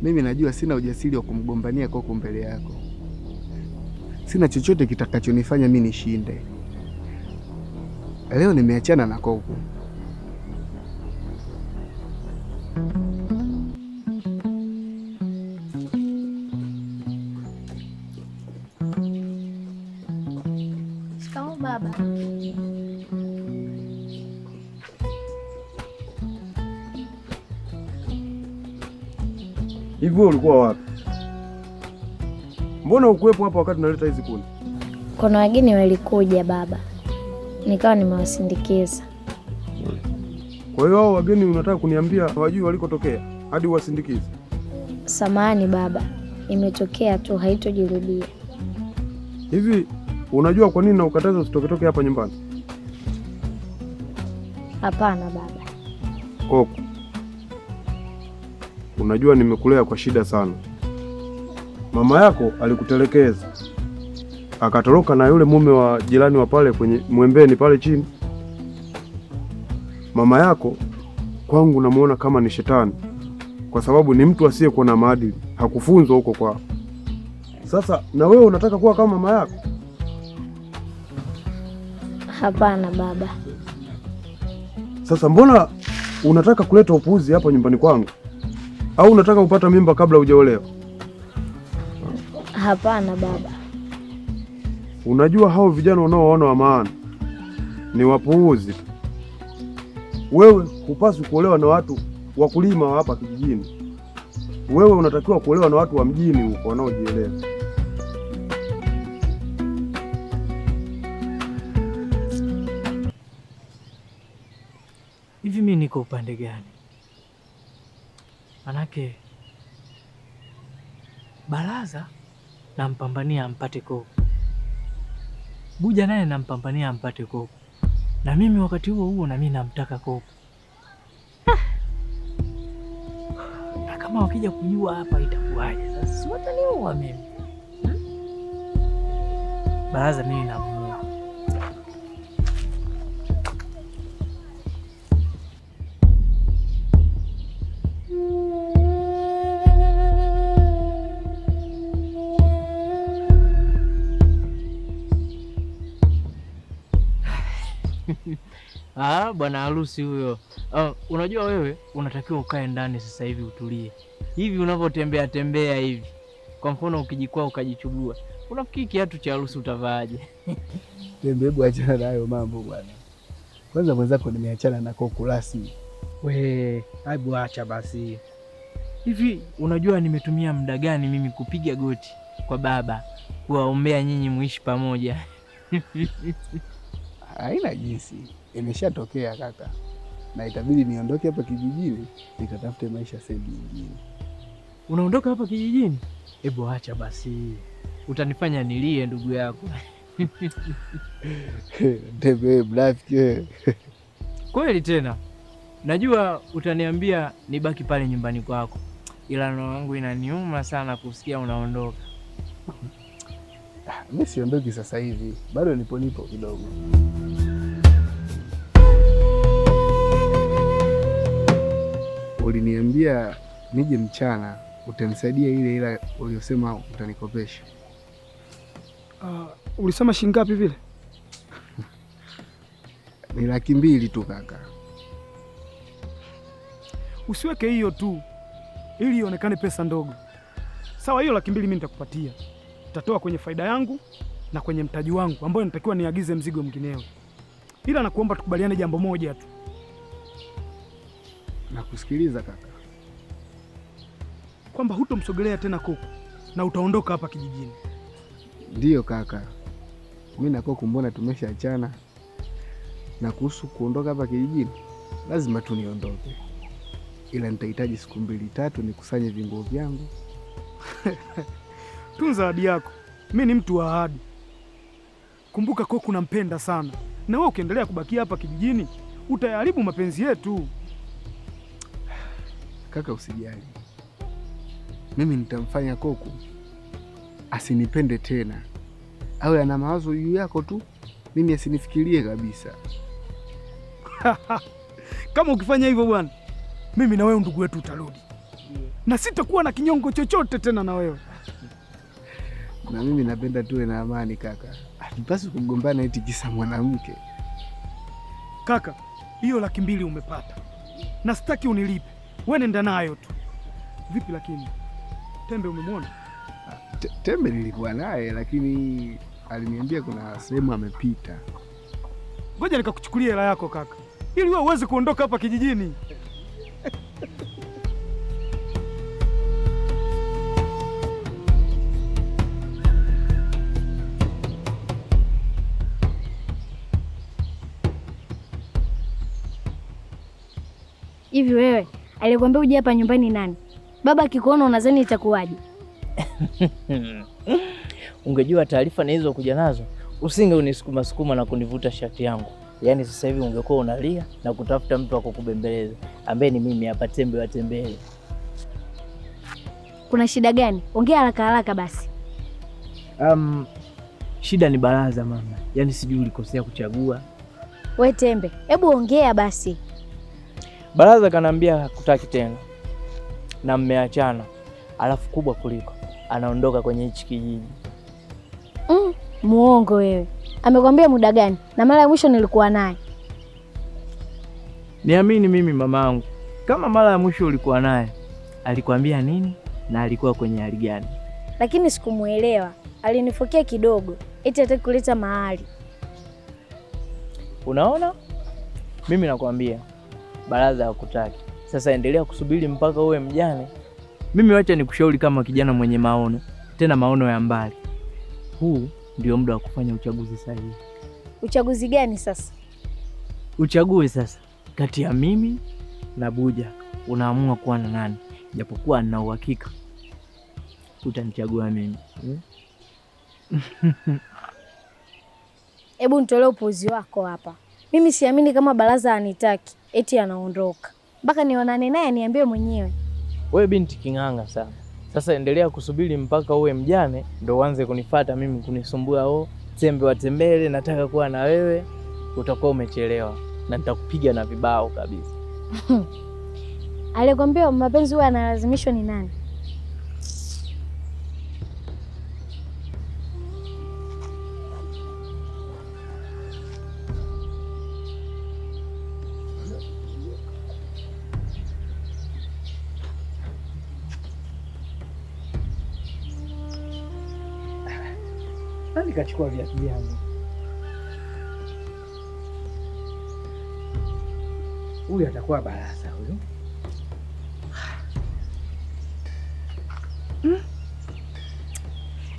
Mimi najua sina ujasiri wa kumgombania Koko mbele yako, sina chochote kitakachonifanya mimi nishinde. Leo nimeachana na Koko. Shikamoo baba. Hivi wewe ulikuwa wapi? Mbona ukuwepo hapa wakati naleta hizi kuni? Kuna wageni walikuja baba, nikawa nimewasindikiza. Kwa hiyo hao wageni unataka kuniambia hawajui walikotokea hadi uwasindikize? Samahani baba, imetokea tu, haitojirudia. Hivi unajua kwa nini naukataza usitoketoke hapa nyumbani? Hapana baba. Koko, unajua nimekulea kwa shida sana. Mama yako alikutelekeza, akatoroka na yule mume wa jirani wa pale kwenye Mwembeni pale chini. Mama yako kwangu namuona kama ni shetani, kwa sababu ni mtu asiyekuwa na maadili, hakufunzwa huko kwao. Sasa na wewe unataka kuwa kama mama yako? Hapana baba. Sasa mbona unataka kuleta upuuzi hapa nyumbani kwangu? Au unataka kupata mimba kabla hujaolewa? Hapana baba. Unajua hao vijana unaoona wa maana ni wapuuzi. Wewe hupaswi kuolewa na watu wakulima wa hapa kijijini. Wewe unatakiwa kuolewa na watu wa mjini huko wanaojielewa. Hivi mimi niko upande gani? Manake Baraza nampambania ampate kopo, Buja naye nampambania ampate kopo, na mimi wakati huo huo na mimi namtaka kopo. Na kama wakija kujua hapa itakuwaje sasa? Si wataniua mimi. Baraza mimi namuua. Bwana harusi huyo. Unajua wewe unatakiwa ukae ndani sasa hivi utulie. Hivi unavyotembea tembea hivi. Kwa mfano ukijikwaa ukajichubua. Unafikiri kiatu cha harusi utavaaje? Tembe, hebu achana nayo mambo bwana. Kwanza mwenzako nimeachana na Koku rasmi. Hebu acha basi. Hivi unajua nimetumia muda gani mimi kupiga goti kwa baba kuwaombea nyinyi muishi pamoja? Haina jinsi, imeshatokea kaka, na itabidi niondoke hapa kijijini nikatafute maisha sehemu nyingine. Unaondoka hapa kijijini? Hebu acha basi, utanifanya nilie ndugu yako. Tembe mnafiki. Kweli tena, najua utaniambia nibaki pale nyumbani kwako, ila roho yangu inaniuma sana kusikia unaondoka. Mimi siondoki sasa hivi, bado nipo kidogo. Uliniambia nije mchana utanisaidia ile ila uliosema utanikopesha. Ulisema shilingi ngapi vile? Ni 200,000 tu kaka. Usiweke hiyo tu ili ionekane pesa ndogo. Sawa, hiyo 200,000 mimi nitakupatia. Nitatoa kwenye faida yangu na kwenye mtaji wangu ambayo nitakiwa niagize mzigo mwingineo. Ila nakuomba tukubaliane jambo moja tu. Nakusikiliza kaka. Kwamba hutomsogelea tena Koku na utaondoka hapa kijijini. Ndiyo kaka. Mimi na Koku mbona tumeshaachana. Na kuhusu kuondoka hapa kijijini, lazima tu niondoke. Ila nitahitaji siku 2-3 nikusanye vinguo vyangu. Tunza ahadi yako. Mimi ni mtu wa ahadi. Kumbuka Koku nampenda sana. Na wewe ukiendelea kubakia hapa kijijini, utayaharibu mapenzi yetu. Kaka usijali. Mimi nitamfanya Koku asinipende tena. Awe ana mawazo juu yako tu. Mimi asinifikirie kabisa. Kama ukifanya hivyo bwana, mimi na wewe ndugu wetu utarudi. Na sitakuwa na kinyongo chochote tena na wewe. Na mimi napenda tuwe na amani kaka. Hatupaswi kugombana eti kisa mwanamke. Kaka, hiyo 200,000 umepata. Na sitaki unilipe. Wewe nenda nayo tu. Vipi lakini? Tembe umemwona? Tembe nilikuwa naye lakini aliniambia kuna sehemu amepita. Ngoja nikakuchukulia hela yako kaka, ili wewe uweze kuondoka hapa kijijini. Hivi wewe, alikwambia uje hapa nyumbani nani? Baba akikuona unadhani itakuwaje? Ungejua taarifa na hizo kuja nazo, usinge unisukuma na kunivuta shati yangu. Yaani sasa hivi ungekuwa unalia na kutafuta mtu wa kukubembeleza, ambaye ni mimi hapa Tembe wa Tembele. Kuna shida gani? Ongea haraka basi. Shida ni Baraza mama. Yaani sijui ulikosea kuchagua. We Tembe, hebu ongea basi. Baraza kanambia hakutaki tena. Na mmeachana. Alafu kubwa kuliko anaondoka kwenye hichi kijiji. Muongo wewe. Amekwambia muda gani? Na mara ya mwisho nilikuwa naye. Niamini mimi mamangu, kama mara ya mwisho ulikuwa naye alikwambia nini na alikuwa kwenye hali gani? Lakini sikumuelewa, alinifokea kidogo eti ataki kuleta mahali. Unaona, mimi nakwambia baraza hakutaki. Sasa endelea kusubiri mpaka uwe mjane. Mimi wacha nikushauri kama kijana mwenye maono, tena maono ya mbali. Huu ndio muda wa kufanya uchaguzi sahihi. Uchaguzi gani sasa? Uchague sasa kati ya mimi na Buja, unaamua kuwa na nani? Japokuwa nina uhakika utanichagua mimi. Hebu nitolee upuuzi wako hapa. Mimi siamini kama baraza anitaki eti anaondoka. Mpaka nionane naye niambie mwenyewe. Wewe binti king'anga sana. Sasa endelea kusubiri mpaka uwe mjane ndo uanze kunifuata mimi kunisumbua. Tembe wa tembele, nataka kuwa na wewe. Utakuwa umechelewa na nitakupiga na vibao kabisa. Alikwambia mapenzi huwa yanalazimishwa ni nani? Nani kachukua viatu vyangu? Huyu atakuwa Barasa huyu.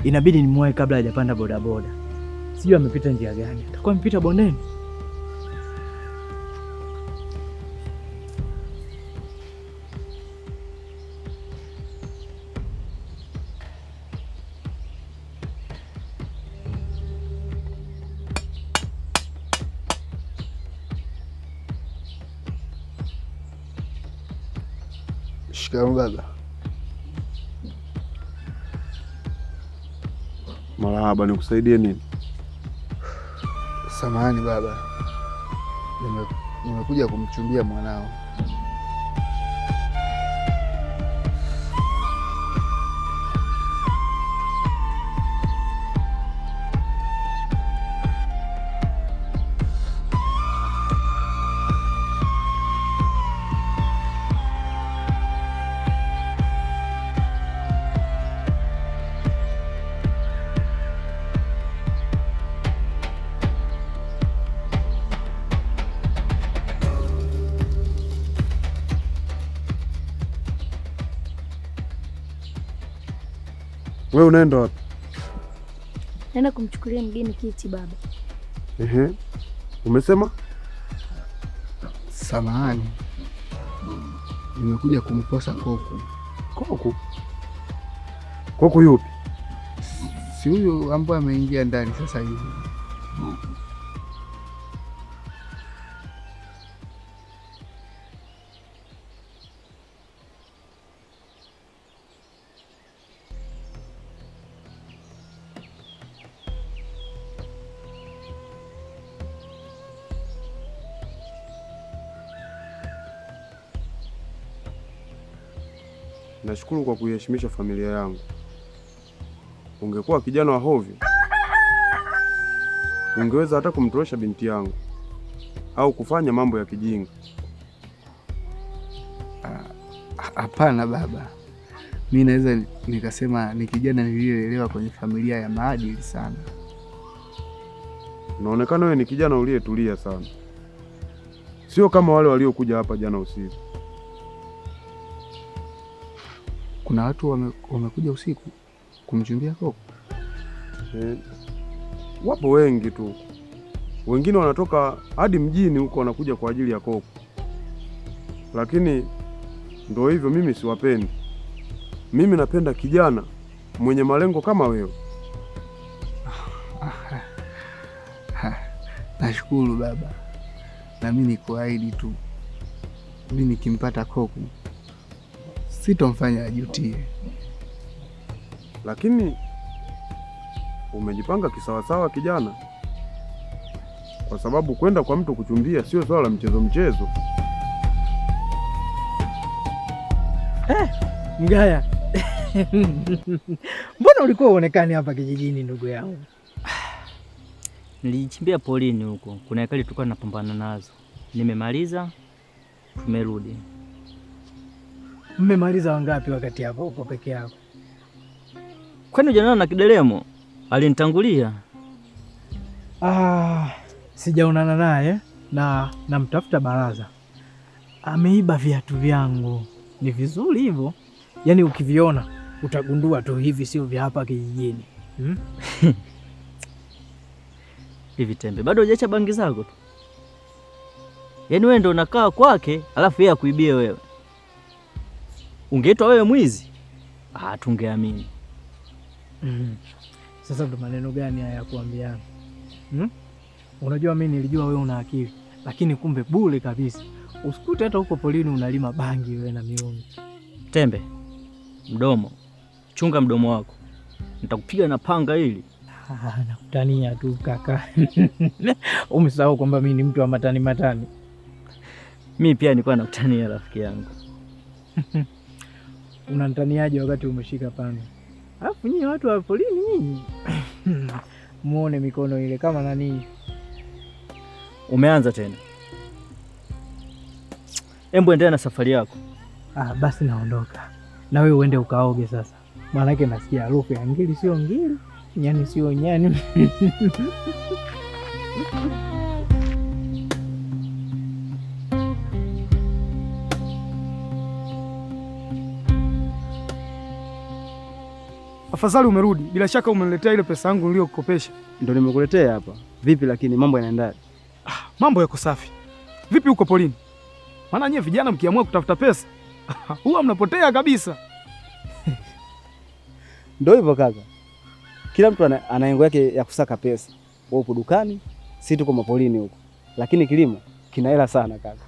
Inabidi nimwahi kabla hajapanda bodaboda. Sijui amepita njia gani. Atakuwa amepita bondeni. Shikamoo baba. Marahaba, nikusaidie nini? Samahani baba, nimekuja kumchumbia mwanao. Wewe unaenda wapi? Naenda kumchukulia mgeni kiti baba. Ehe. Umesema? Samahani, nimekuja kumposa Koku. Koku? Koku yupi? Si huyo ambaye ameingia ndani sasa hivi. Nashukuru kwa kuiheshimisha familia yangu. Ungekuwa kijana wa hovyo, ungeweza hata kumtolesha binti yangu au kufanya mambo ya kijinga. Hapana baba, mimi naweza nikasema ni kijana niliyelelewa kwenye familia ya maadili sana. Unaonekana wewe ni kijana uliyetulia sana, sio kama wale waliokuja hapa jana usiku. Kuna watu wamekuja usiku kumchumbia Koku? Wapo wengi tu, wengine wanatoka hadi mjini huko wanakuja kwa ajili ya Koku, lakini ndio hivyo, mimi siwapendi. Mimi napenda kijana mwenye malengo kama wewe. Nashukuru baba, na mimi nikuahidi tu, mimi nikimpata Koku sitomfanya ajutie. Lakini umejipanga kisawasawa kijana, kwa sababu kwenda kwa mtu kuchumbia sio swala la mchezo. Mgaya. Mbona ulikuwa uonekani hapa kijijini ndugu yangu? Nilichimbia polini huko. Kuna ekali tulikuwa tunapambana nazo. Nimemaliza Tumerudi. Mmemaliza wangapi wakati hapo uko peke yako? Kwani hujaonana na Kidelemo? Alinitangulia. Sijaonana naye na namtafuta Baraza. Ameiba viatu vyangu. Ni vizuri hivyo. Yaani ukiviona utagundua tu hivi sio vya hapa kijijini. Hivi Tembe, bado hujaacha bangi zako tu? Yaani wewe ndio unakaa kwake alafu yeye akuibie wewe? Ungeitwa wewe mwizi? Tungeamini. Sasa ndo maneno gani haya ya kuambiana? Unajua mimi nilijua wewe una akili, lakini kumbe bure kabisa. Usikute hata huko polini unalima bangi wewe na miungi. Tembe, mdomo. Chunga mdomo wako. Nitakupiga na panga hili. Nakutania tu kaka. Umesahau kwamba mimi ni mtu wa matani. Mimi pia nilikuwa nakutania rafiki yangu. Unanitaniaje wakati umeshika panga? Alafu nyinyi watu wa polini nyinyi. Muone mikono ile kama nani. Umeanza tena. Embu endelea na safari yako. Basi naondoka. Na wewe uende ukaoge sasa. Maana yake nasikia harufu ya ngili sio ngili, nyani sio nyani. Afadhali umerudi. Bila shaka umeniletea ile pesa yangu niliyokukopesha. Ndio nimekuletea hapa. Vipi lakini mambo yanaendaje? Mambo yako safi. Vipi uko polini? Maana nyie vijana mkiamua kutafuta pesa huwa mnapotea kabisa. Ndio hivyo kaka. Kila mtu ana lengo yake ya kusaka pesa. Wewe uko dukani, sisi tuko mapolini huko. Lakini kilimo kina hela sana kaka.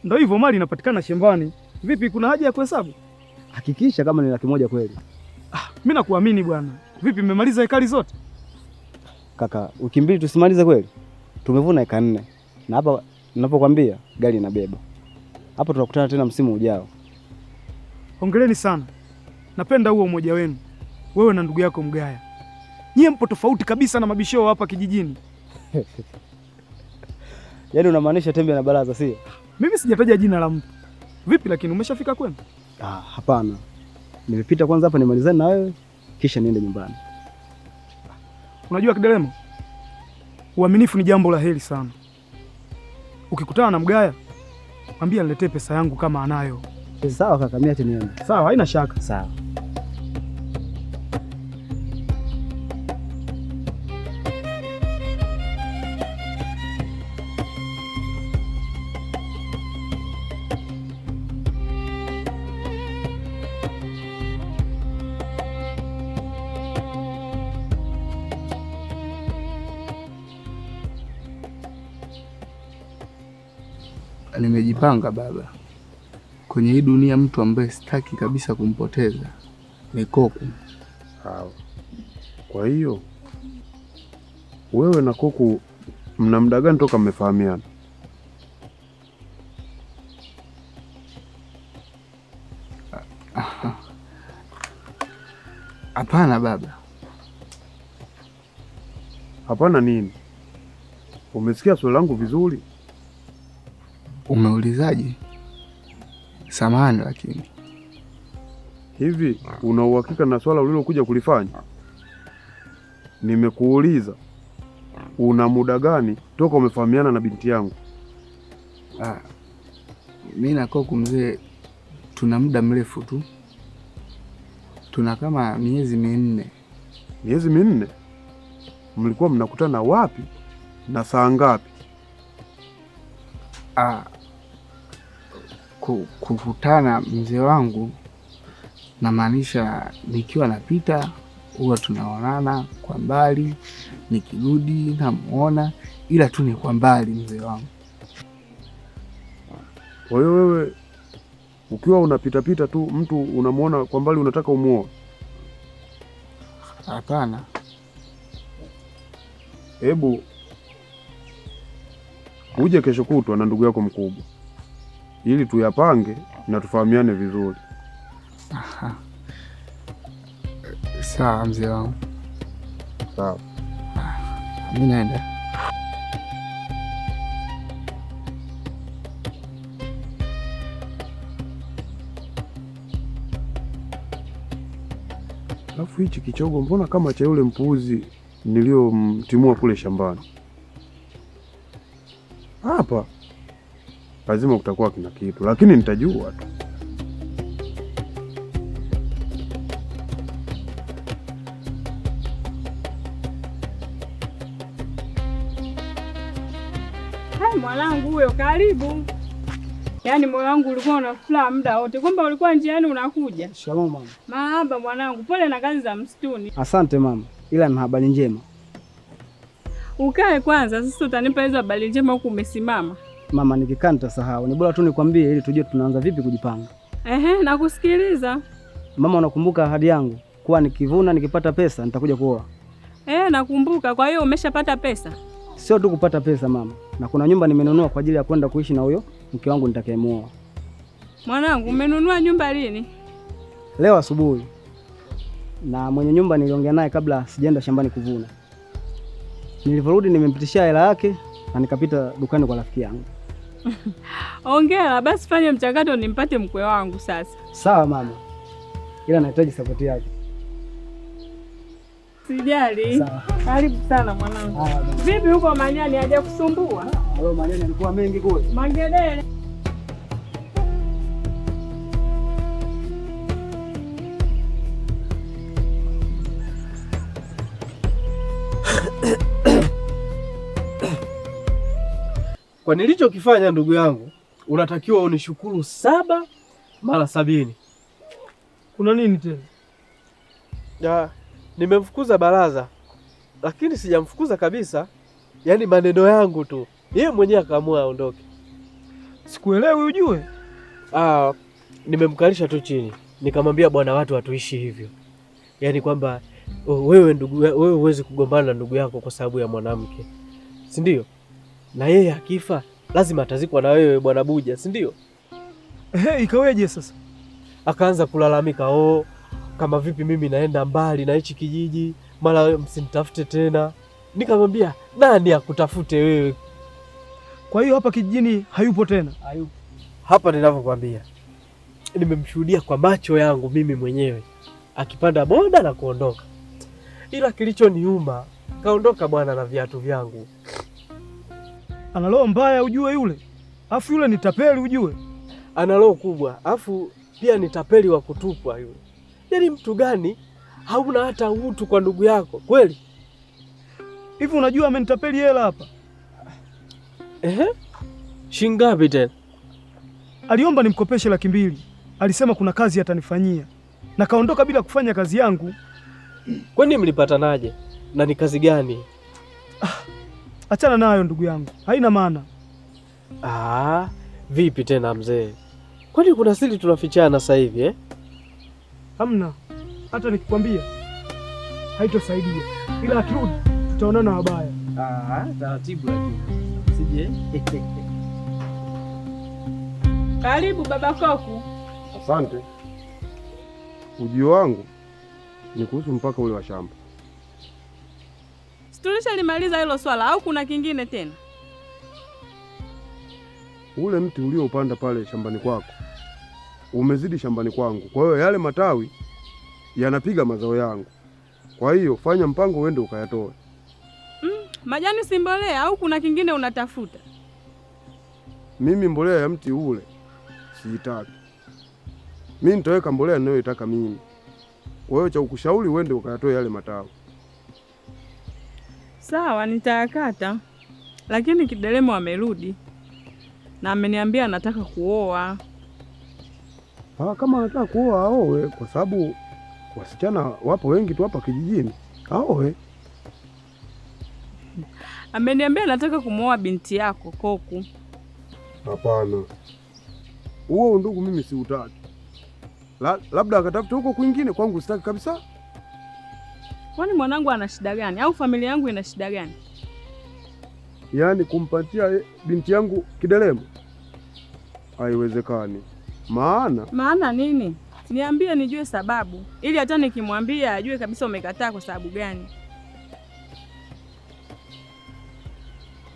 Ndio hivyo, mali inapatikana shambani. Vipi, kuna haja ya kuhesabu? Hakikisha kama ni 100,000 kweli. Mimi nakuamini bwana. Vipi, mmemaliza ekari zote? Kaka, wiki mbili tusimalize kweli? Tumevuna eka 4. Na hapa ninapokuambia gari inabeba. Hapo tutakutana tena msimu ujao. Hongereni sana. Napenda huo umoja wenu. Wewe na ndugu yako Mgaya. Nyie mpo tofauti kabisa na mabishoo hapa kijijini. Yaani unamaanisha Tembe na Baraza sio? Mimi sijataja jina la mtu. Vipi lakini umeshafika kwenu? Hapana. Nimepita kwanza hapa nimalizane na wewe kisha niende nyumbani. Unajua Kidelemo, uaminifu ni jambo la heri sana. Ukikutana na Mgaya, mwambie aniletee pesa yangu kama anayo. Sawa kaka, mimi acha niende. Sawa, haina shaka. Sawa. Nimejipanga baba. Kwenye hii dunia mtu ambaye sitaki kabisa kumpoteza ni Koku. Sawa. Kwa hiyo wewe na Koku mna muda gani toka mmefahamiana? Hapana baba. Hapana nini? Umesikia swali langu vizuri? Umeulizaje? Samahani lakini. Hivi una uhakika na swala ulilokuja kulifanya? Nimekuuliza una muda gani toka umefahamiana na binti yangu? Mimi na Koku mzee tuna muda mrefu tu. Tuna kama miezi 4. Miezi 4? Mlikuwa mnakutana wapi na saa ngapi? Kukutana mzee wangu, na maanisha nikiwa napita huwa tunaonana kwa mbali, nikirudi namuona, ila tu ni kwa mbali mzee wangu. Kwa hiyo wewe ukiwa unapita pita tu mtu unamuona kwa mbali unataka umuoe? Hapana. Hebu uje kesho kutwa na ndugu yako mkubwa ili tuyapange na tufahamiane vizuri. Sawa mzee wangu. Sawa. Mimi naenda. Alafu hichi kichogo mbona kama cha yule mpuuzi niliyomtimua kule shambani? Hapa lazima kutakuwa kina kitu, lakini nitajua tu. Hai mwanangu huyo, karibu. Yaani moyo wangu ulikuwa una furaha muda wote kwamba ulikuwa njiani unakuja. Shikamoo mama. Mahaba mwanangu, pole na kazi za msituni. Asante mama, ila na habari njema. Ukae kwanza, sasa utanipa hizo habari njema huku umesimama. Mama, nikikaa nitasahau. Ni bora tu nikwambie ili tujue tunaanza vipi kujipanga. Nakusikiliza. Mama, unakumbuka ahadi yangu kuwa nikivuna nikipata pesa nitakuja kuoa? Nakumbuka. Kwa hiyo umeshapata pesa? Sio tu kupata pesa mama, na kuna nyumba nimenunua kwa ajili ya kwenda kuishi na huyo mke wangu nitakayemuoa. Mwanangu, umenunua nyumba lini? Leo asubuhi. Na mwenye nyumba niliongea naye kabla sijaenda shambani kuvuna. Nilivyorudi nimempitishia hela yake na nikapita dukani kwa rafiki yangu. Hongera, basi fanye mchakato nimpate mkwe wangu sasa. Sawa mama, ila nahitaji sapoti yake. Sijali. Sawa. Karibu sana mwanangu. Vipi huko manyani, haja kusumbua? Leo manyani yalikuwa mengi kule. Mangedere. Kwa nilichokifanya ndugu yangu, unatakiwa unishukuru 7 mara 70. Kuna nini tena? Nimemfukuza baraza, lakini sijamfukuza kabisa. Yaani maneno yangu tu, yeye mwenyewe akaamua aondoke. Sikuelewi ujue. Nimemkalisha tu chini, nikamwambia bwana, watu hatuishi hivyo. Yaani kwamba wewe huwezi kugombana na ndugu yako kwa sababu ya mwanamke, si ndio? Na yeye akifa lazima atazikwa na wewe bwana Buja, si ndio? Ikaweje sasa? Akaanza kulalamika, kama vipi mimi naenda mbali na hichi kijiji, mara msinitafute tena. Nikamwambia nani akutafute wewe? Kwa hiyo hapa kijijini hayupo tena? Hayupo. Hapa ninavyokuambia, nimemshuhudia kwa macho yangu mimi mwenyewe akipanda boda na kuondoka. Ila kilichoniuma, kaondoka bwana na viatu vyangu. Ana roho mbaya ujue yule. Afu yule ni tapeli ujue. Ana roho kubwa, afu pia ni tapeli wa kutupwa yule. Yaani mtu gani hauna hata utu kwa ndugu yako kweli? Hivi unajua amenitapeli hela hapa? Shingapi tena? Aliomba nimkopeshe 200,000. Alisema kuna kazi atanifanyia. Na kaondoka bila kufanya kazi yangu. Kwani mlipatanaje? Na ni kazi gani? Achana nayo ndugu yangu. Haina maana. Vipi tena mzee? Kwani kuna siri tunafichana sasa hivi Hamna. Hata nikikwambia haitosaidia. Ila akirudi tutaonana wabaya. Taratibu lakini. Sije. Karibu baba Koku. Asante. Ujio wangu ni kuhusu mpaka ule wa shamba. Situlisha limaliza hilo swala au kuna kingine tena? Ule mti ulioupanda pale shambani kwako umezidi shambani kwangu. Kwa hiyo yale matawi yanapiga mazao yangu. Kwa hiyo fanya mpango uende ukayatoe. Majani si mbolea au kuna kingine unatafuta? Mimi mbolea ya mti ule siitaki. Mimi nitaweka mbolea ninayoitaka mimi. Kwa hiyo cha ukushauri uende ukayatoe yale matawi. Sawa, nitayakata. Lakini Kidelemo amerudi na ameniambia anataka kuoa. Kama anataka kuoa aoe, kwa sababu wasichana wapo wengi tu hapa kijijini. Aoe. Ameniambia anataka kumuoa binti yako Koku. Hapana. Huo ndugu mimi siutaki. Labda akatafuta huko kwingine, kwangu sitaki kabisa. Kwani mwanangu ana shida gani au familia yangu ina shida gani? Yaani kumpatia binti yangu Kidelemo? Haiwezekani. Maana nini? Niambie nijue sababu, ili hata nikimwambia ajue kabisa umekataa kwa sababu gani.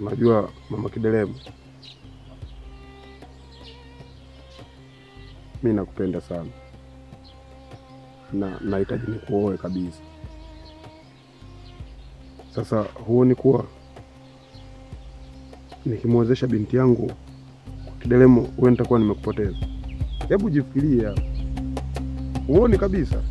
Unajua mama Kidelemo, mimi nakupenda sana. na nahitaji nikuoe kabisa. Sasa huoni kuwa nikimwozesha binti yangu Kidelemo wewe nitakuwa nimekupoteza? Hebu jifikiria, huoni kabisa?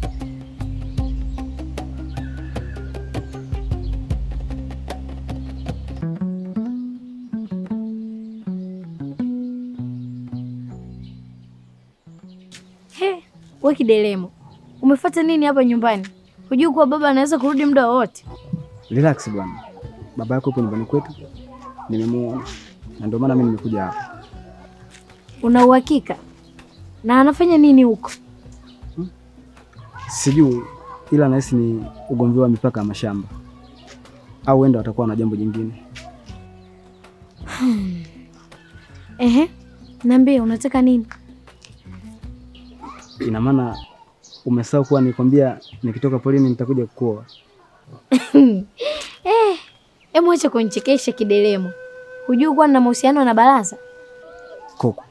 We Kidelemo, umefuata nini hapa nyumbani? Hujui kuwa baba anaweza kurudi muda wowote? Relax bwana, baba yako yupo nyumbani kwetu, nimemuona na ndio maana mimi nimekuja hapa. Una uhakika? Na anafanya nini huko? Sijui, ila nahisi ni ugomvi wa mipaka ya mashamba, au wenda watakuwa na jambo jingine. Ehe, niambie unataka nini? Ina maana umesahau kuwa nikwambia nikitoka polini nitakuja kukuoa? Hebu acha kunichekesha Kidelemo. Hujui kuwa na mahusiano na Baraza? Koko,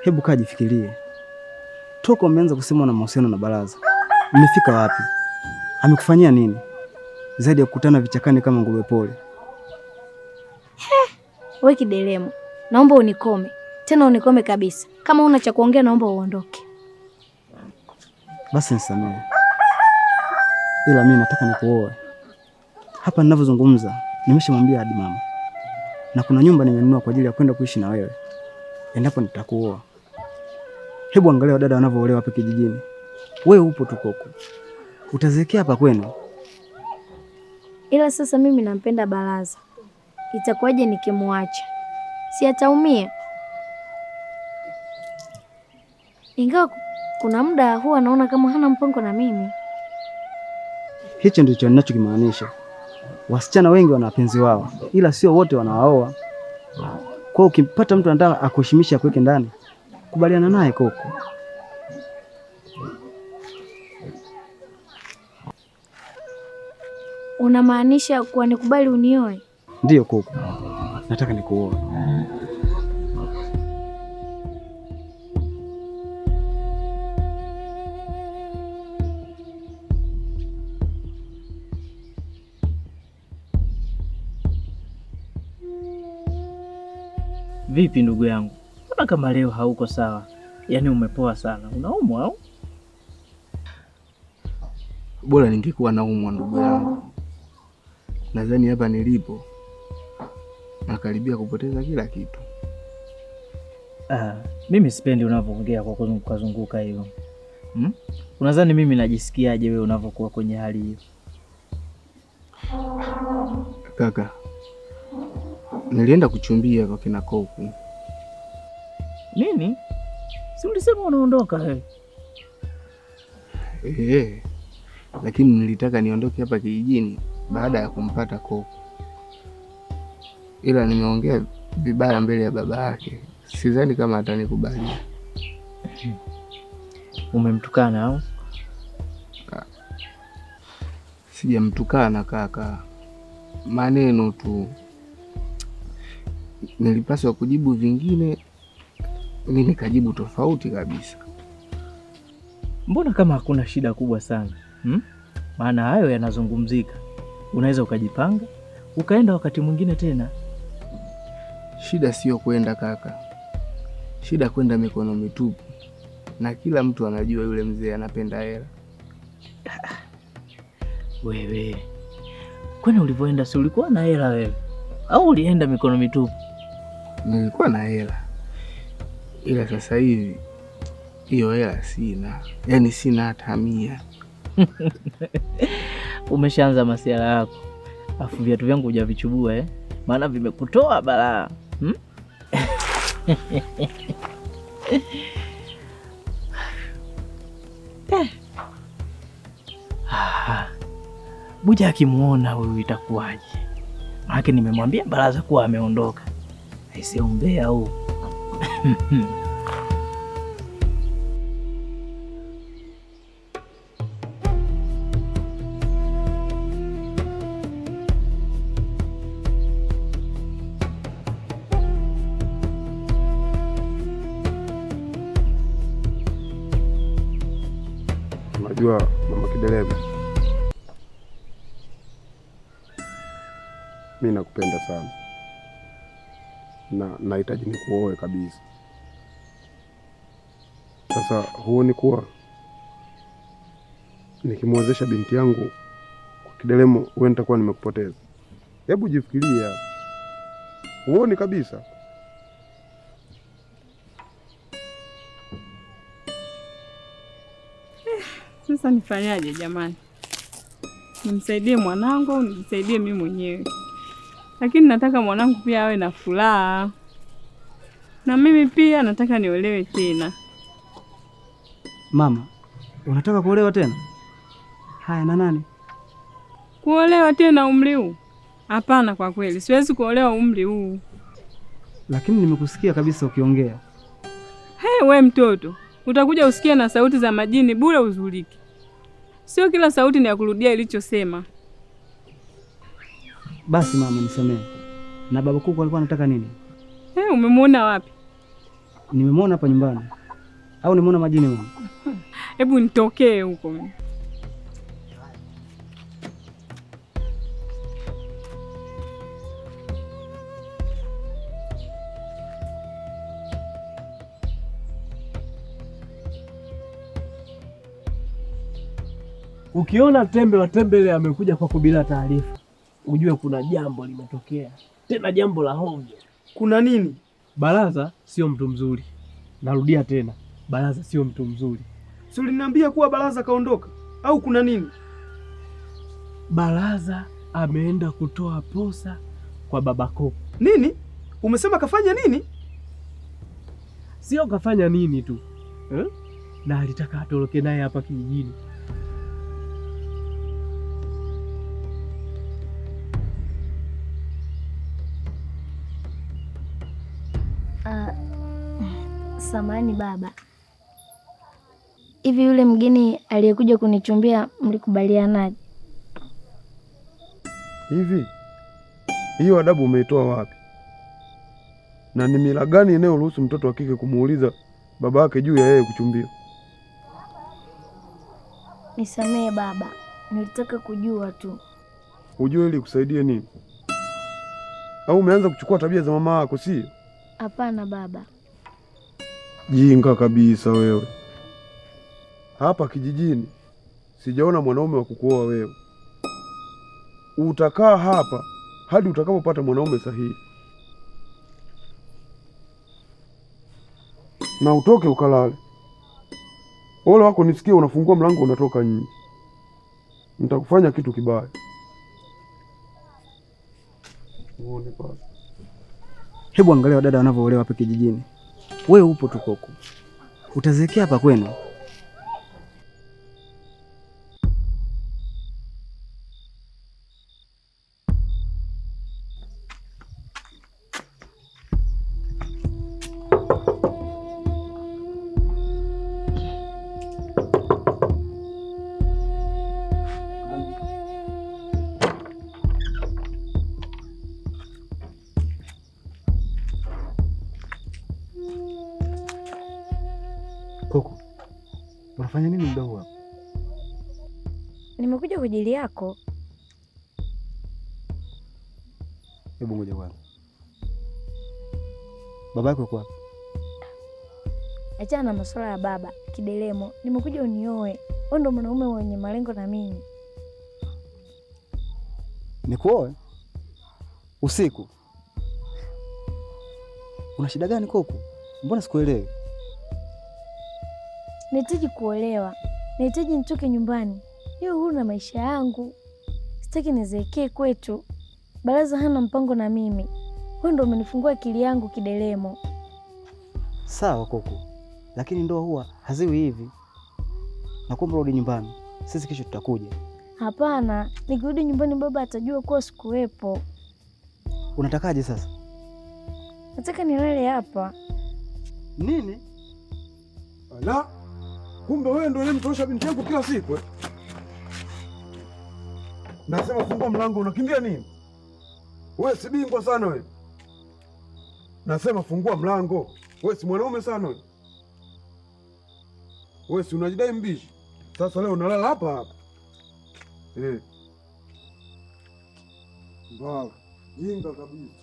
hebu kaa jifikirie. Toka umeanza kusema na mahusiano na Baraza, umefika wapi? Amekufanyia nini zaidi ya kukutana vichakani kama nguruwe pole? We Kidelemo, naomba unikome. Tena unikome kabisa. Kama una cha kuongea naomba uondoke. Basi nisamehe, ila mimi nataka nikuoe. Hapa ninavyozungumza nimeshamwambia hadi mama, na kuna nyumba nimenunua kwa ajili ya kwenda kuishi na wewe endapo nitakuoa. Hebu angalia dada wanavyoolewa hapa kijijini. Wewe upo tu Koko, utazeekea hapa kwenu. Ila sasa mimi nampenda Baraza, itakuwaje nikimwacha? Si ataumia? Ingawa kuna muda huwa naona kama hana mpango na mimi. Hicho ndicho ninachokimaanisha. Wasichana wengi wana wapenzi wao, ila sio wote wanawaoa. Kwa ukipata mtu anataka akuheshimisha kuweke ndani, kubaliana naye Koko. Unamaanisha kuwa nikubali unioe? Ndiyo Koko, nataka nikuoe. Vipi ndugu yangu? Mbona kama leo hauko sawa? Yaani umepoa sana. Unaumwa au? Bora ningekuwa naumwa ndugu yangu. Nadhani hapa nilipo nakaribia kupoteza kila kitu. Mimi sipendi unavyoongea kwa kuzunguka hivyo. Unadhani mimi najisikiaje wewe unavyokuwa kwenye hali hiyo? Kaka, nilienda kuchumbia kwa kina Koku. Nini? Si ulisema unaondoka wewe? Lakini nilitaka niondoke hapa kijijini baada ya kumpata Koku. Ila nimeongea vibaya mbele ya baba yake. Sidhani kama atanikubali. Umemtukana au? Sijamtukana kaka. Maneno tu. Nilipaswa kujibu vingine, mimi nikajibu tofauti kabisa. Mbona kama hakuna shida kubwa sana? Maana hayo yanazungumzika. Unaweza ukajipanga, ukaenda wakati mwingine tena. Shida sio kwenda kaka. Shida kwenda mikono mitupu. Na kila mtu anajua yule mzee anapenda hela. Wewe, kwani ulivyoenda si ulikuwa na hela wewe? Au ulienda mikono mitupu? Nilikuwa na hela. Ila sasa hivi hiyo hela sina. Yaani sina hata 100. Umeshaanza masiala yako. Afu viatu vyangu hujavichubua maana vimekutoa balaa. Buja akimuona huyu itakuwaje? Maana nimemwambia Baraza kuwa ameondoka. Aisee umbea huu. Unajua Mama Kidelema, mimi nakupenda sana na nahitaji nikuoe kabisa. Sasa huoni kuwa nikimwozesha binti yangu kwa Kidelemo wewe nitakuwa nimekupoteza? Hebu jifikiria, huoni kabisa? Sasa nifanyaje jamani? Nimsaidie mwanangu au nijisaidie mimi mwenyewe? Lakini nataka mwanangu pia awe na furaha. Na mimi pia nataka niolewe tena. Mama, unataka kuolewa tena? Haya, na nani? Kuolewa tena umri huu? Hapana, kwa kweli siwezi kuolewa umri huu. Lakini nimekusikia kabisa ukiongea. We mtoto, utakuja usikie na sauti za majini bure uzuliki. Sio kila sauti ni ya kurudia ilichosema. Basi mama, nisamehe. Na baba kuku alikuwa anataka nini? Umemwona wapi? Nimemwona hapa nyumbani. Au nimeona majini mama? Hebu nitokee huko. Ukiona tembe wa tembele amekuja kwako bila taarifa, ujue kuna jambo limetokea, tena jambo la hovyo. Kuna nini? Baraza sio mtu mzuri. Narudia tena, Baraza sio mtu mzuri. Si uliniambia kuwa Baraza kaondoka au kuna nini? Baraza ameenda kutoa posa kwa baba Kopo. Nini? Umesema kafanya nini? Sio kafanya nini tu na alitaka atoroke naye hapa kijijini. Samahani baba, hivi yule mgeni aliyekuja kunichumbia mlikubalianaje? Hivi hiyo adabu umeitoa wapi? Na ni mila gani inayoruhusu mtoto wa kike kumuuliza baba yake juu ya yeye kuchumbia? Nisamehe baba, nilitaka kujua tu. Ujue ili kusaidie nini? Au umeanza kuchukua tabia za mama yako, si? Hapana baba. Jinga kabisa wewe. Hapa kijijini sijaona mwanaume wa kukuoa wewe. Utakaa hapa hadi utakapopata mwanaume sahihi, na utoke ukalale. Ole wako nisikie unafungua mlango unatoka nje. Nitakufanya kitu kibaya. Uone pale. Hebu angalia wadada wanavyoolewa hapa kijijini. Wewe upo tu koko, utazeekea hapa kwenu. Koko, unafanya nini muda huu hapa? Nimekuja kwa ajili yako. Hebu ngoja kwanza. Baba yako yuko wapi? Achana na masuala ya baba Kidelemo. Nimekuja unioe. Wewe ndo mwanaume mwenye malengo na mimi. Nikuoe? Usiku? Una shida gani Koko? Mbona sikuelewi? Nahitaji kuolewa. Nahitaji nitoke nyumbani. Hiyo huru na maisha yangu. Sitaki nizeekee kwetu. Baraza hana mpango na mimi. Wewe ndo umenifungua akili yangu Kidelemo. Sawa Koko, lakini ndoa huwa haziwi hivi. Nakuomba rudi nyumbani. Sisi kesho tutakuja. Hapana, nikirudi nyumbani baba atajua kuwa sikuwepo. Unatakaje sasa? Nataka nilale hapa. Nini? Ala, kumbe wewe ndio unamtosha binti yangu kila siku eh? Nasema fungua mlango, unakimbia nini? Wewe si bingwa sana wewe. Nasema fungua mlango. Wewe si mwanaume sana wewe. Wewe si unajidai mbishi. Sasa leo unalala hapa hapa. Mbaya. Jinga kabisa.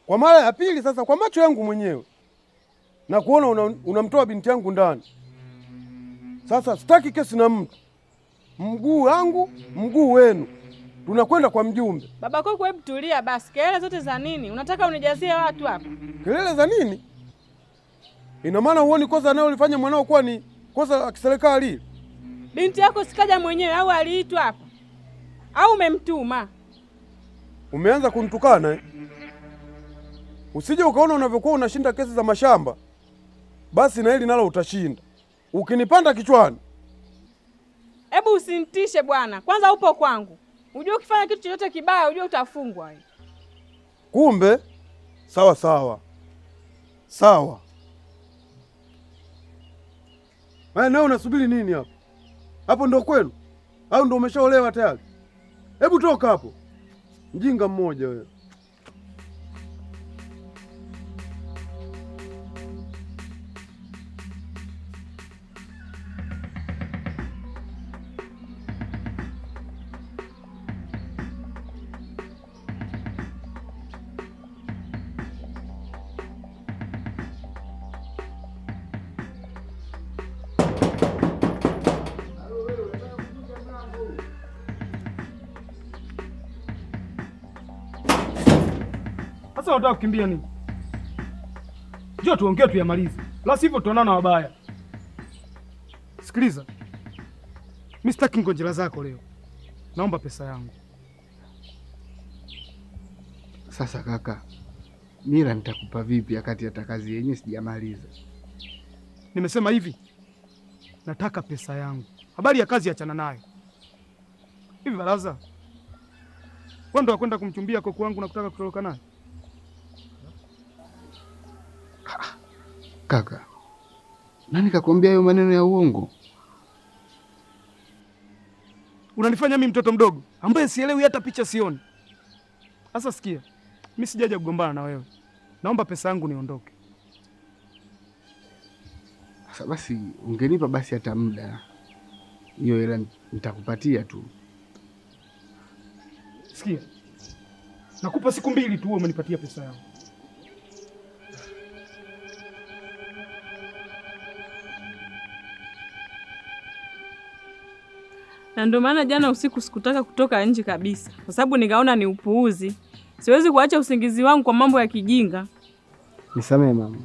Kwa mara ya pili sasa, kwa macho yangu mwenyewe na kuona unamtoa binti yangu ndani. Sasa sitaki kesi na mtu, mguu wangu mguu wenu, tunakwenda kwa mjumbe. Baba Koko, hebu tulia basi. Kelele zote za nini? Unataka unijazie watu hapa? Kelele za nini? Ina maana huoni kosa analolifanya mwanao kuwa ni kosa la kiserikali? Binti yako sikaja mwenyewe au aliitwa hapa au umemtuma? Umeanza kunitukana Usije ukaona unavyokuwa unashinda kesi za mashamba, basi na hili nalo utashinda ukinipanda kichwani. Hebu usinitishe bwana, kwanza upo kwangu. Unajua ukifanya kitu chochote kibaya unajua utafungwa. Kumbe sawa sawa sawa. Nawe unasubiri nini hapo? Hapo ndo kwenu au ndo umeshaolewa tayari? Hebu toka hapo, mjinga mmoja wewe. Sasa unataka kukimbia nini? Njoo tuongee tuyamalize. La sivyo tutaonana wabaya. Sikiliza. Mimi sitaki ngonjera zako leo. Naomba pesa yangu. Sasa kaka, mira nitakupa vipi wakati hata kazi yenyewe sijamaliza? Nimesema hivi. Nataka pesa yangu. Habari ya kazi achana nayo. Hivi Baraza, wewe ndo wakwenda kumchumbia koko wangu na kutaka kutoroka naye? Kaka, nani kakwambia hayo maneno ya uongo? Unanifanya mimi mtoto mdogo ambaye sielewi hata picha sioni. Sasa sikia, mimi sijaja kugombana na wewe. Naomba pesa yangu niondoke. Sasa basi ungenipa basi hata muda. Hiyo hela nitakupatia tu. Sikia, nakupa siku 2 tu, wewe umenipatia pesa yangu. Na ndio maana jana usiku sikutaka kutoka nje kabisa, kwa sababu nikaona ni upuuzi. Siwezi kuacha usingizi wangu kwa mambo ya kijinga. Nisamehe mama.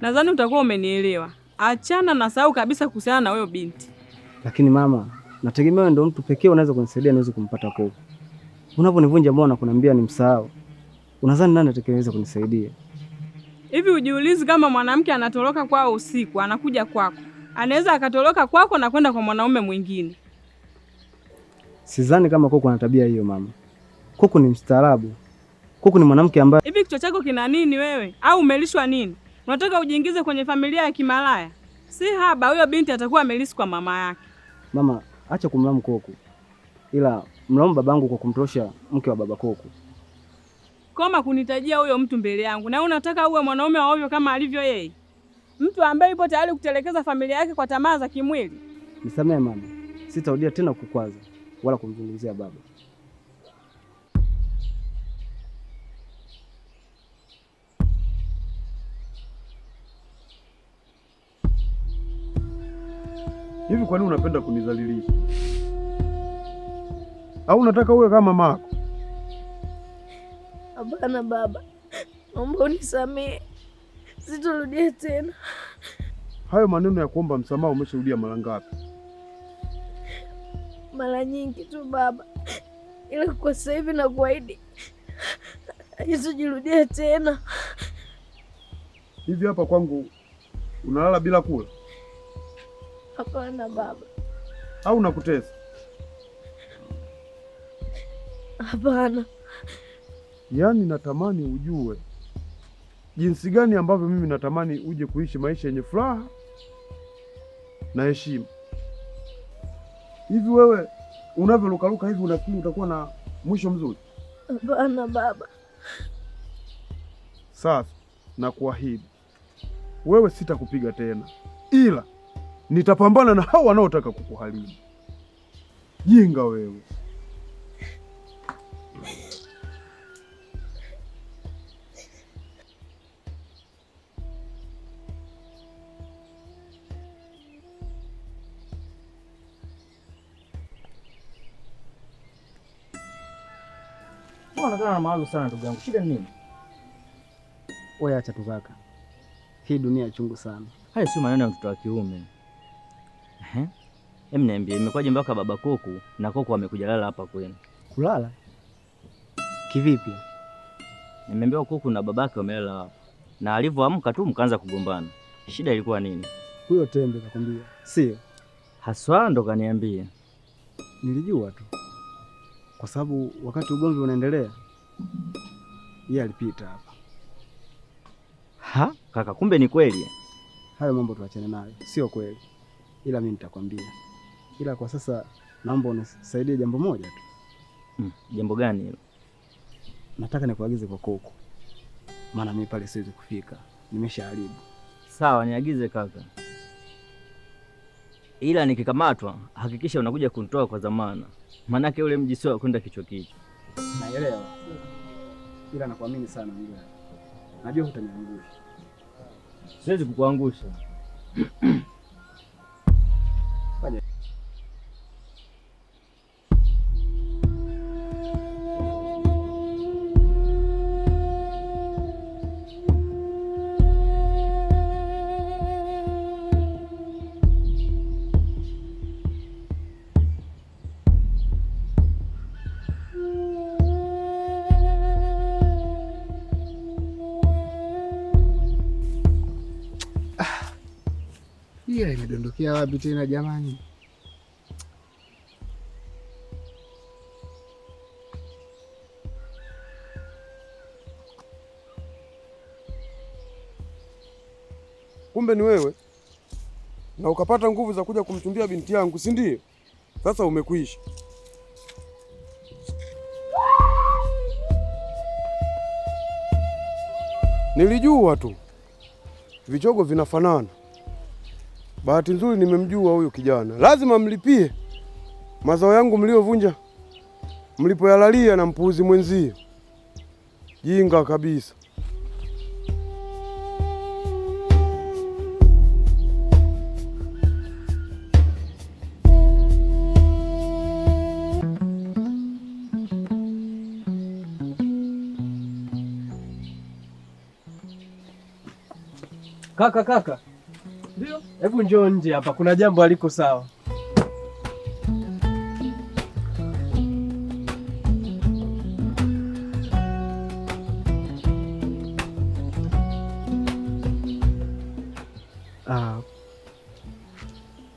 Nadhani utakuwa umenielewa. Achana na sahau kabisa kuhusiana na wewe binti. Lakini mama, nategemea ndio mtu pekee unaweza kunisaidia niweze kumpata Koko. Unaponivunja moyo na kuniambia nimsahau, unadhani nani atakayeweza kunisaidia? Hivi ujiulizi kama mwanamke anatoroka kwao usiku, anakuja kwako, anaweza akatoroka kwako na kwenda kwa mwanaume mwingine? Sidhani kama Koko ana tabia hiyo mama. Koko ni mstaarabu. Koko ni mwanamke ambaye... Hivi kichwa chako kina nini wewe? Au umelishwa nini? Unataka ujiingize kwenye familia ya kimalaya? Si haba, huyo binti atakuwa amelisi kwa mama yake. Mama, acha kumlaumu Koko. Ila mlaumu babangu kwa kumtosha mke wa baba Koko. Koma kunitajia huyo mtu mbele yangu. Na unataka uwe mwanaume wa ovyo kama alivyo yeye? mtu ambaye yupo tayari kutelekeza familia yake kwa tamaa za kimwili. Nisamehe mama, sitarudia tena kukwaza wala kumzungumzia baba. Hivi kwa nini unapenda kunidhalilisha? Au unataka uwe kama mamako? Hapana baba, naomba unisamehe, sitarudia tena. Hayo maneno ya kuomba msamaha umesharudia mara ngapi? Mara nyingi tu baba, ila kwa sasa hivi nakuahidi isijirudia tena. Hivi hapa kwangu unalala bila kula? Hapana baba. Au nakutesa? Hapana. Yaani natamani ujue jinsi gani ambavyo mimi natamani uje kuishi maisha yenye furaha na heshima. Hivi wewe unavyorukaruka hivi unafikiri utakuwa na mwisho mzuri? Hapana baba. Sasa nakuahidi wewe sitakupiga tena, ila nitapambana na hao wanaotaka kukuharibu. Jinga wewe. Unaonekana na mawazo sana ndugu yangu. Shida ni nini? Wewe acha tu kaka. Hii dunia chungu sana. Haya sio maneno ya mtoto wa kiume. Niambie, imekwaje mpaka baba Kuku na Kuku amekuja lala hapa kwenu? Kulala? Kivipi? Nimeambiwa Kuku na babake wamelala hapa. Na alivyoamka tu mkaanza kugombana. Shida ilikuwa nini? Huyo Tembe kakwambia, sio? Haswa ndo kaniambia. Nilijua tu. Kwa sababu wakati ugomvi unaendelea, yeye alipita hapa. Ha? Kaka, kumbe ni kweli. Hayo mambo tuachane nayo. Sio kweli. Ila mimi nitakwambia. Ila kwa sasa naomba unisaidie jambo moja tu. Jambo gani hilo? Nataka nikuagize kwa Kuku. Maana mimi pale siwezi kufika. Nimeshaharibu. Sawa, niagize kaka. Ila nikikamatwa hakikisha unakuja kunitoa kwa dhamana. Manake ule mji sio kwenda kichwa kichwa. Naelewa. Ila nakuamini sana mimi. Najua hutaniangusha. Siwezi kukuangusha. Fanya. Hii imedondokea wapi tena jamani? Kumbe ni wewe na ukapata nguvu za kuja kumchumbia binti yangu, si ndio? Sasa umekwisha. Nilijua tu vichogo vinafanana. Bahati nzuri nimemjua huyu kijana. Lazima mlipie mazao yangu mliovunja mlipoyalalia na mpuuzi mwenzio. Jinga kabisa. Kaka. Ndio? Hebu njoo nje hapa, kuna jambo aliko sawa.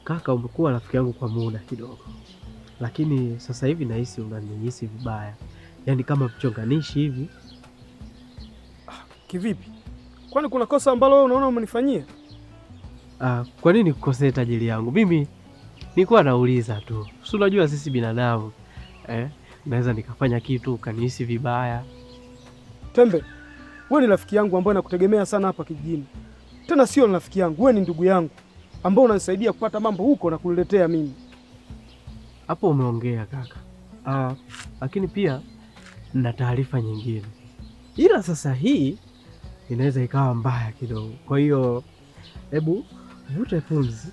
Kaka, umekuwa rafiki yangu kwa muda kidogo, lakini sasa hivi nahisi unanihisi vibaya, yaani kama mchonganishi hivi. Kivipi? Kwani kuna kosa ambalo wewe unaona umenifanyia? Kwa nini kukosea tajiri yangu? Mimi nilikuwa nauliza tu. Si unajua sisi binadamu naweza nikafanya kitu ukanihisi vibaya. Tembe, wewe ni rafiki yangu ambaye nakutegemea sana hapa kijijini. Tena sio rafiki yangu, wewe ni ndugu yangu ambao unanisaidia kupata mambo huko na kuniletea mimi. Hapo umeongea kaka. Lakini pia na taarifa nyingine, ila sasa hii inaweza ikawa mbaya kidogo. Kwa hiyo hebu vute pumzi,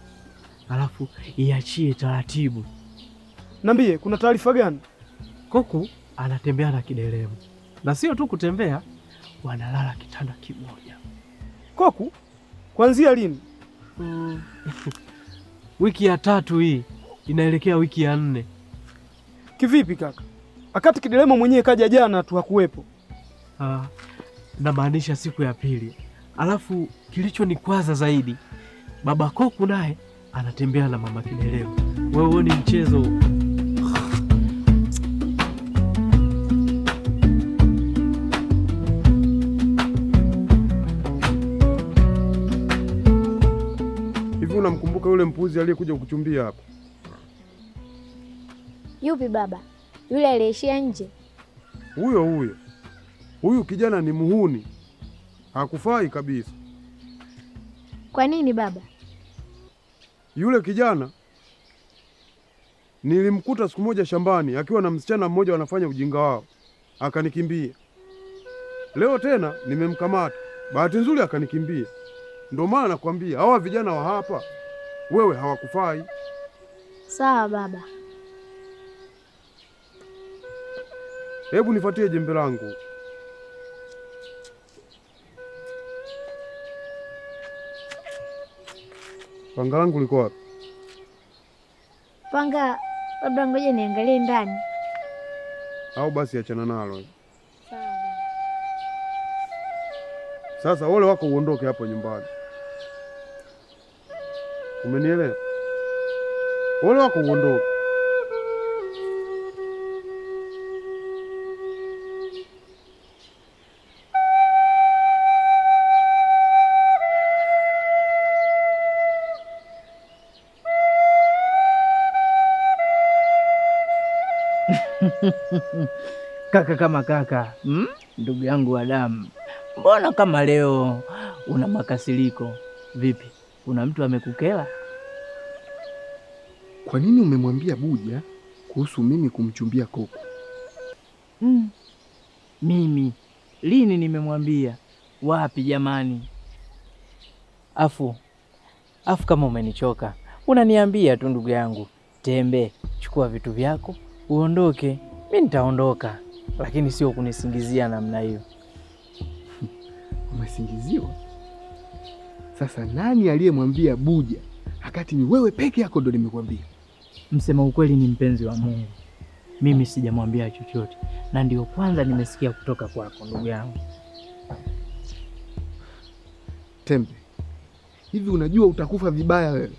alafu iachie taratibu. Niambie, kuna taarifa gani? Koku anatembea na kidelemu, na sio tu kutembea, wanalala kitanda kimoja. Koku? Kuanzia lini? Wiki ya 3 hii inaelekea wiki ya 4. Kivipi kaka? Akati kidelemo mwenyewe kaja jana tu hakuwepo. Namaanisha siku ya 2. Alafu kilichonikwaza zaidi, baba Koku naye anatembea na mama kidelemo. Wewe ni mchezo. Hivi unamkumbuka yule mpuzi aliyekuja kukuchumbia hapa? Yupi baba? Yule aliyeishia nje? Huyo. Huyu kijana ni muhuni, hakufai kabisa. Kwa nini baba? Yule kijana nilimkuta siku moja shambani akiwa na msichana mmoja wanafanya ujinga wao, akanikimbia. Leo tena nimemkamata, bahati nzuri akanikimbia. Ndio maana nakwambia hawa vijana wa hapa wewe hawakufai. Sawa baba. Hebu nifuatie jembe langu. Panga langu liko wapi? Panga labda ngoja niangalie ndani. Au basi achana nalo. Sawa. Sasa wale wako uondoke hapo nyumbani. Umenielewa? Wale wako uondoke. Kaka kama kaka, ndugu yangu wa damu, mbona kama leo una makasiriko? Vipi, kuna mtu amekukela? Kwa nini umemwambia Buja kuhusu mimi kumchumbia Koku? Mimi lini nimemwambia? Wapi jamani? Afu kama umenichoka unaniambia tu ndugu yangu, Tembe, chukua vitu vyako uondoke. Mimi nitaondoka, lakini sio kunisingizia namna hiyo. Umesingiziwa? Sasa nani aliyemwambia Buja wakati ni wewe peke yako ndo nimekwambia? Msema ukweli ni mpenzi wa Mungu, mimi sijamwambia chochote, na ndio kwanza nimesikia kutoka kwako ndugu yangu. Tembe, hivi unajua utakufa vibaya wewe?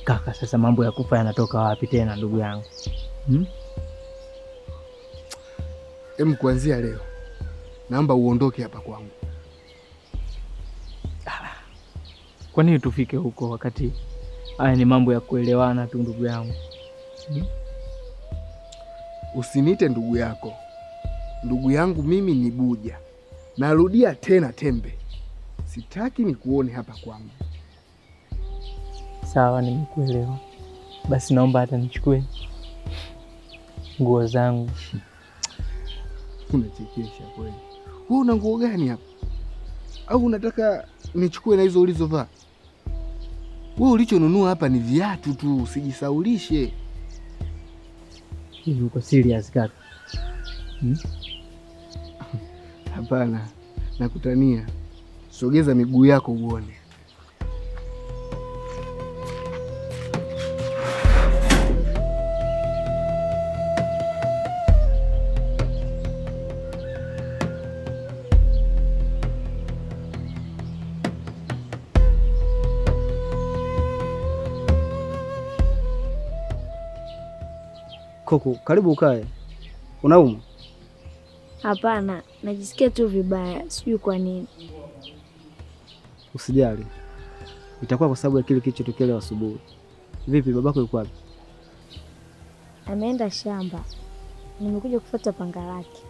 Kaka, sasa mambo ya kufa yanatoka wapi tena ndugu yangu? Kuanzia leo naomba uondoke hapa kwangu. Kwa nini tufike huko wakati haya ni mambo ya kuelewana tu ndugu yangu? Usiniite ndugu yako. Ndugu yangu mimi ni Buja. Narudia tena Tembe, sitaki nikuone hapa kwangu. Sawa, nimekuelewa. Basi naomba hata nichukue nguo zangu. Unachekesha kweli. Wewe una nguo gani hapa? Au unataka nichukue na hizo ulizovaa? Wewe ulichonunua hapa ni viatu tu, usijisaulishe. Hivi uko serious kaka? Hapana, nakutania. Sogeza miguu yako uone. Koku, karibu ukae. Unauma? Hapana, najisikia tu vibaya, sijui kwa nini. Usijali, itakuwa kwa sababu ya kile kilichotokea leo asubuhi. Vipi, babako yuko wapi? Ameenda shamba, nimekuja kufuata panga lake.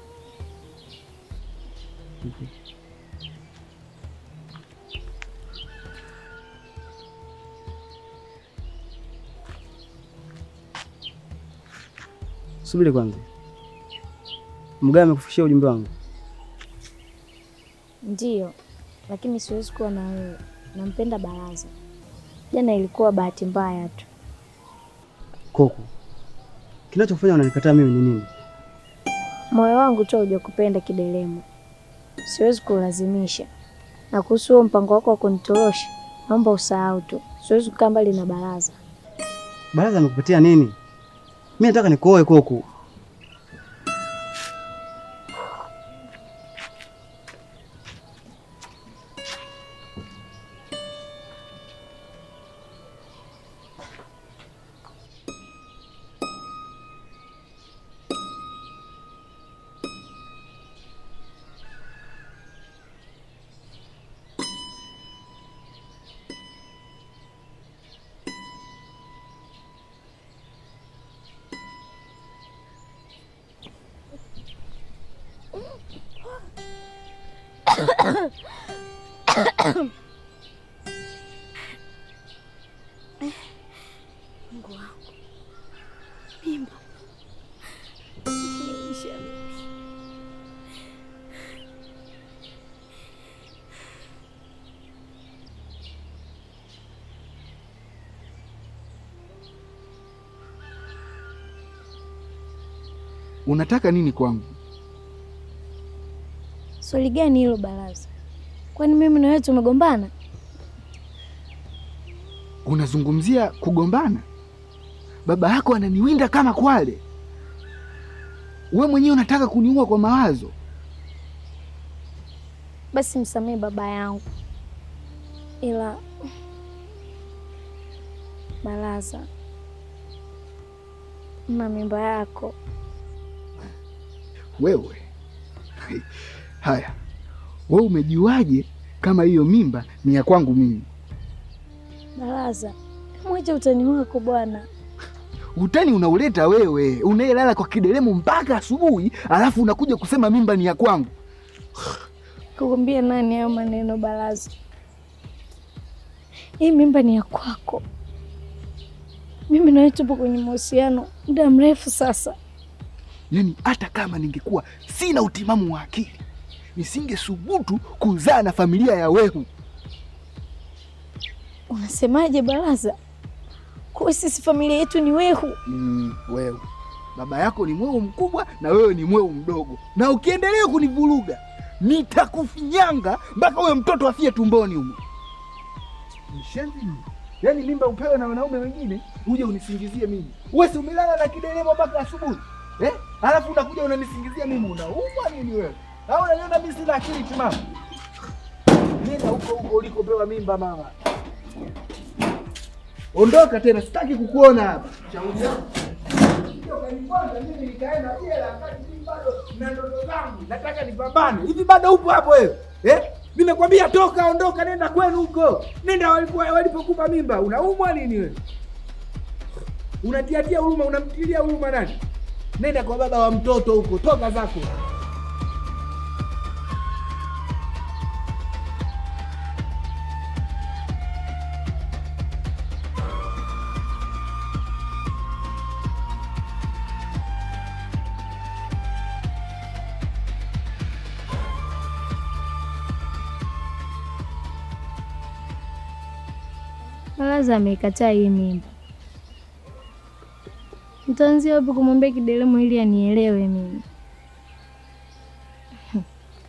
Subiri kwanza. Mganga amekufikishia ujumbe wangu? Ndiyo, lakini siwezi kuwa na wewe. Nampenda Baraza. Jana ilikuwa bahati mbaya tu. Koko, kinachofanya unanikataa mimi ni nini? Moyo wangu tu hujakupenda Kidelemo. Siwezi kulazimisha. Na kuhusu huo mpango wako wa kunitorosha, naomba usahau tu. Siwezi kukaa mbali na Baraza. Baraza amekupatia nini? Mimi nataka nikuoe Koko. Mungu wangu. Mimba. Unataka nini kwangu? Swali gani hilo Baraza? Kwani mimi na wewe tumegombana? Unazungumzia kugombana? Baba yako ananiwinda kama kwale. Wewe mwenyewe unataka kuniua kwa mawazo. Basi msamehe baba yangu. Ila Baraza, na mimba yako. Wewe. Haya. Wewe umejuaje kama hiyo mimba ni ya kwangu mimi? Baraza, mwache utani wako bwana. Utani unauleta wewe, unayelala kwa Kidelemo mpaka asubuhi, alafu unakuja kusema mimba ni ya kwangu. Kukuambia nani hayo maneno Baraza? Hii mimba ni ya kwako. Mimi na wewe tupo kwenye mahusiano muda mrefu sasa. Yaani hata kama ningekuwa sina utimamu wa akili, nisingesubutu kuzaa na familia ya Wehu. Unasemaje Baraza? Kwa sisi familia yetu ni Wehu. Wehu. Baba yako ni mweu mkubwa na wewe ni mweu mdogo. Na ukiendelea kunivuruga, nitakufinyanga mpaka wewe mtoto afie tumboni huko. Mshenzi. Yaani mimba upewe na wanaume wengine, uje unisingizie mimi. Wewe si umelala na Kidelemo mpaka asubuhi? Alafu unakuja unanisingizia mimi, unaumwa nini wewe? Au unaniona mimi sina akili timamu? Nenda huko ulikopewa mimba mama. Ondoka tena, sitaki kukuona hapa. Shauri yako. Ndio kanipanga mimi nikaenda jela wakati mimi bado na ndoto zangu. Nataka nipambane. Hivi bado upo hapo wewe? Nimekwambia toka, ondoka, nenda kwenu huko. Nenda walipokupa mimba. Unaumwa nini wewe? Unatiatia huruma, unamtilia huruma nani? Nenda kwa baba wa mtoto huko, toka zako. Baraza amekataa hii mimba. Nitaanzia wapi kumwambia Kidelemo ili anielewe mimi?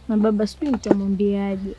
Na baba sijui nitamwambiaje.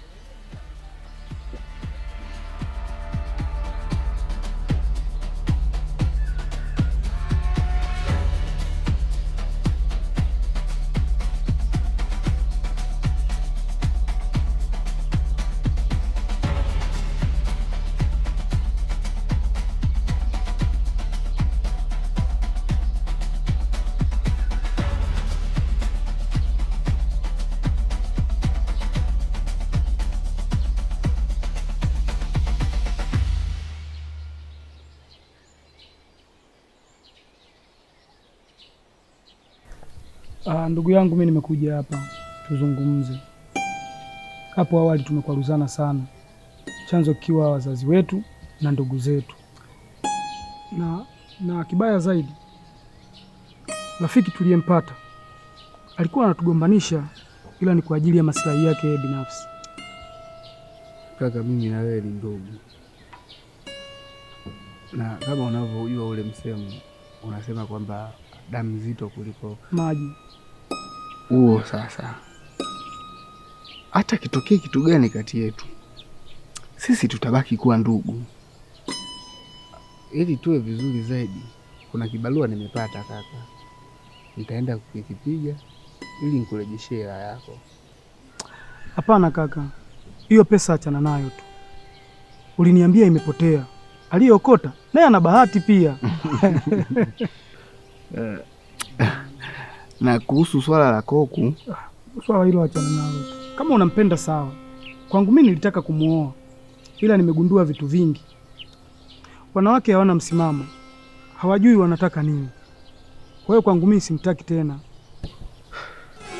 Ndugu yangu, mimi nimekuja hapa tuzungumze. Hapo awali tumekwaruzana sana, chanzo kikiwa wazazi wetu na ndugu zetu, na kibaya zaidi rafiki tuliyempata alikuwa anatugombanisha, ila ni kwa ajili ya maslahi yake yeye binafsi. Kaka, mimi na wewe ni ndugu, na kama unavyojua ule msemo unasema kwamba damu nzito kuliko maji. Huo sasa, hata kitokee kitu gani kati yetu, sisi tutabaki kuwa ndugu. Ili tuwe vizuri zaidi, kuna kibarua nimepata kaka, nitaenda kukipiga ili nikurejeshe hela yako. Hapana kaka, hiyo pesa achana nayo tu. Uliniambia imepotea, aliyeokota naye ana bahati pia. Na kuhusu swala la Koku, swala hilo achana nalo. Kama unampenda sawa, kwangu mimi nilitaka kumuoa, ila nimegundua vitu vingi. Wanawake hawana msimamo, hawajui wanataka nini. Kwa hiyo kwangu mimi simtaki tena.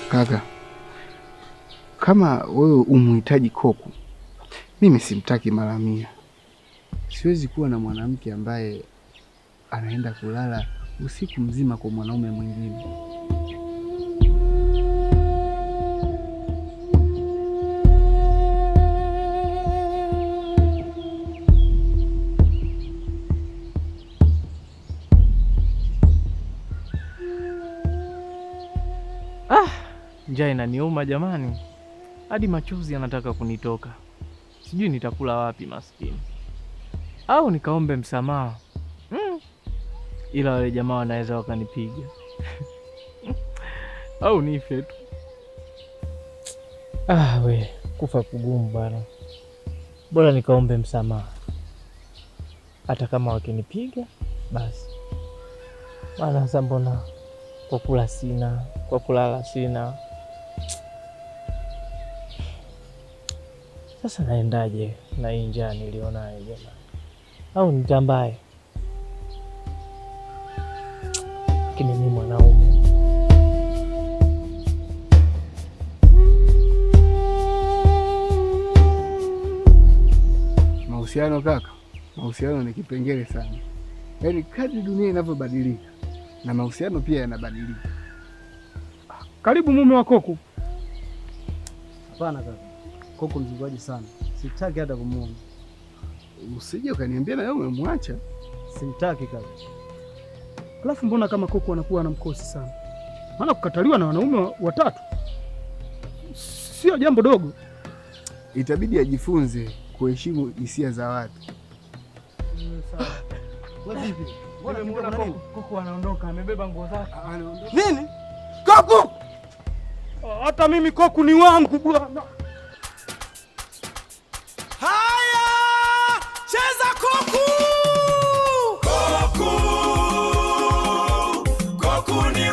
Kaka, kama wewe umuhitaji Koku, mimi simtaki mara 100. Siwezi kuwa na mwanamke ambaye anaenda kulala usiku mzima kwa mwanaume mwingine. Njaa inaniuma jamani, hadi machozi yanataka kunitoka. Sijui nitakula wapi maskini, au nikaombe msamaha. Ila wale jamaa wanaweza wakanipiga au nife tu. We, kufa kugumu bwana. Bora nikaombe msamaha, hata kama wakinipiga basi. Maana sasa mbona kwa kula sina, kwa kulala sina. Sasa naendaje na hii njaa nilionayo jamani? Au nitambaye? Lakini mimi mwanaume. Mahusiano kaka, mahusiano ni kipengele sana. Yaani kadri dunia inavyobadilika na mahusiano pia yanabadilika. Karibu mume wa Koku. Hapana kaka, Koku mzunguaji sana, sitaki hata kumuona. Usije ukaniambia na wewe umemwacha. Simtaki kaka. Alafu mbona kama Koku anakuwa na mkosi sana? Maana kukataliwa na wanaume 3 sio jambo dogo. Itabidi ajifunze kuheshimu hisia za watu. Sawa. Wewe vipi? Mbona nimeona Koku anaondoka, amebeba nguo zake. Anaondoka. Nini? Koku! Hata mimi Koku ni wangu bwana. Haya! Cheza Koku! Koku! Koku ni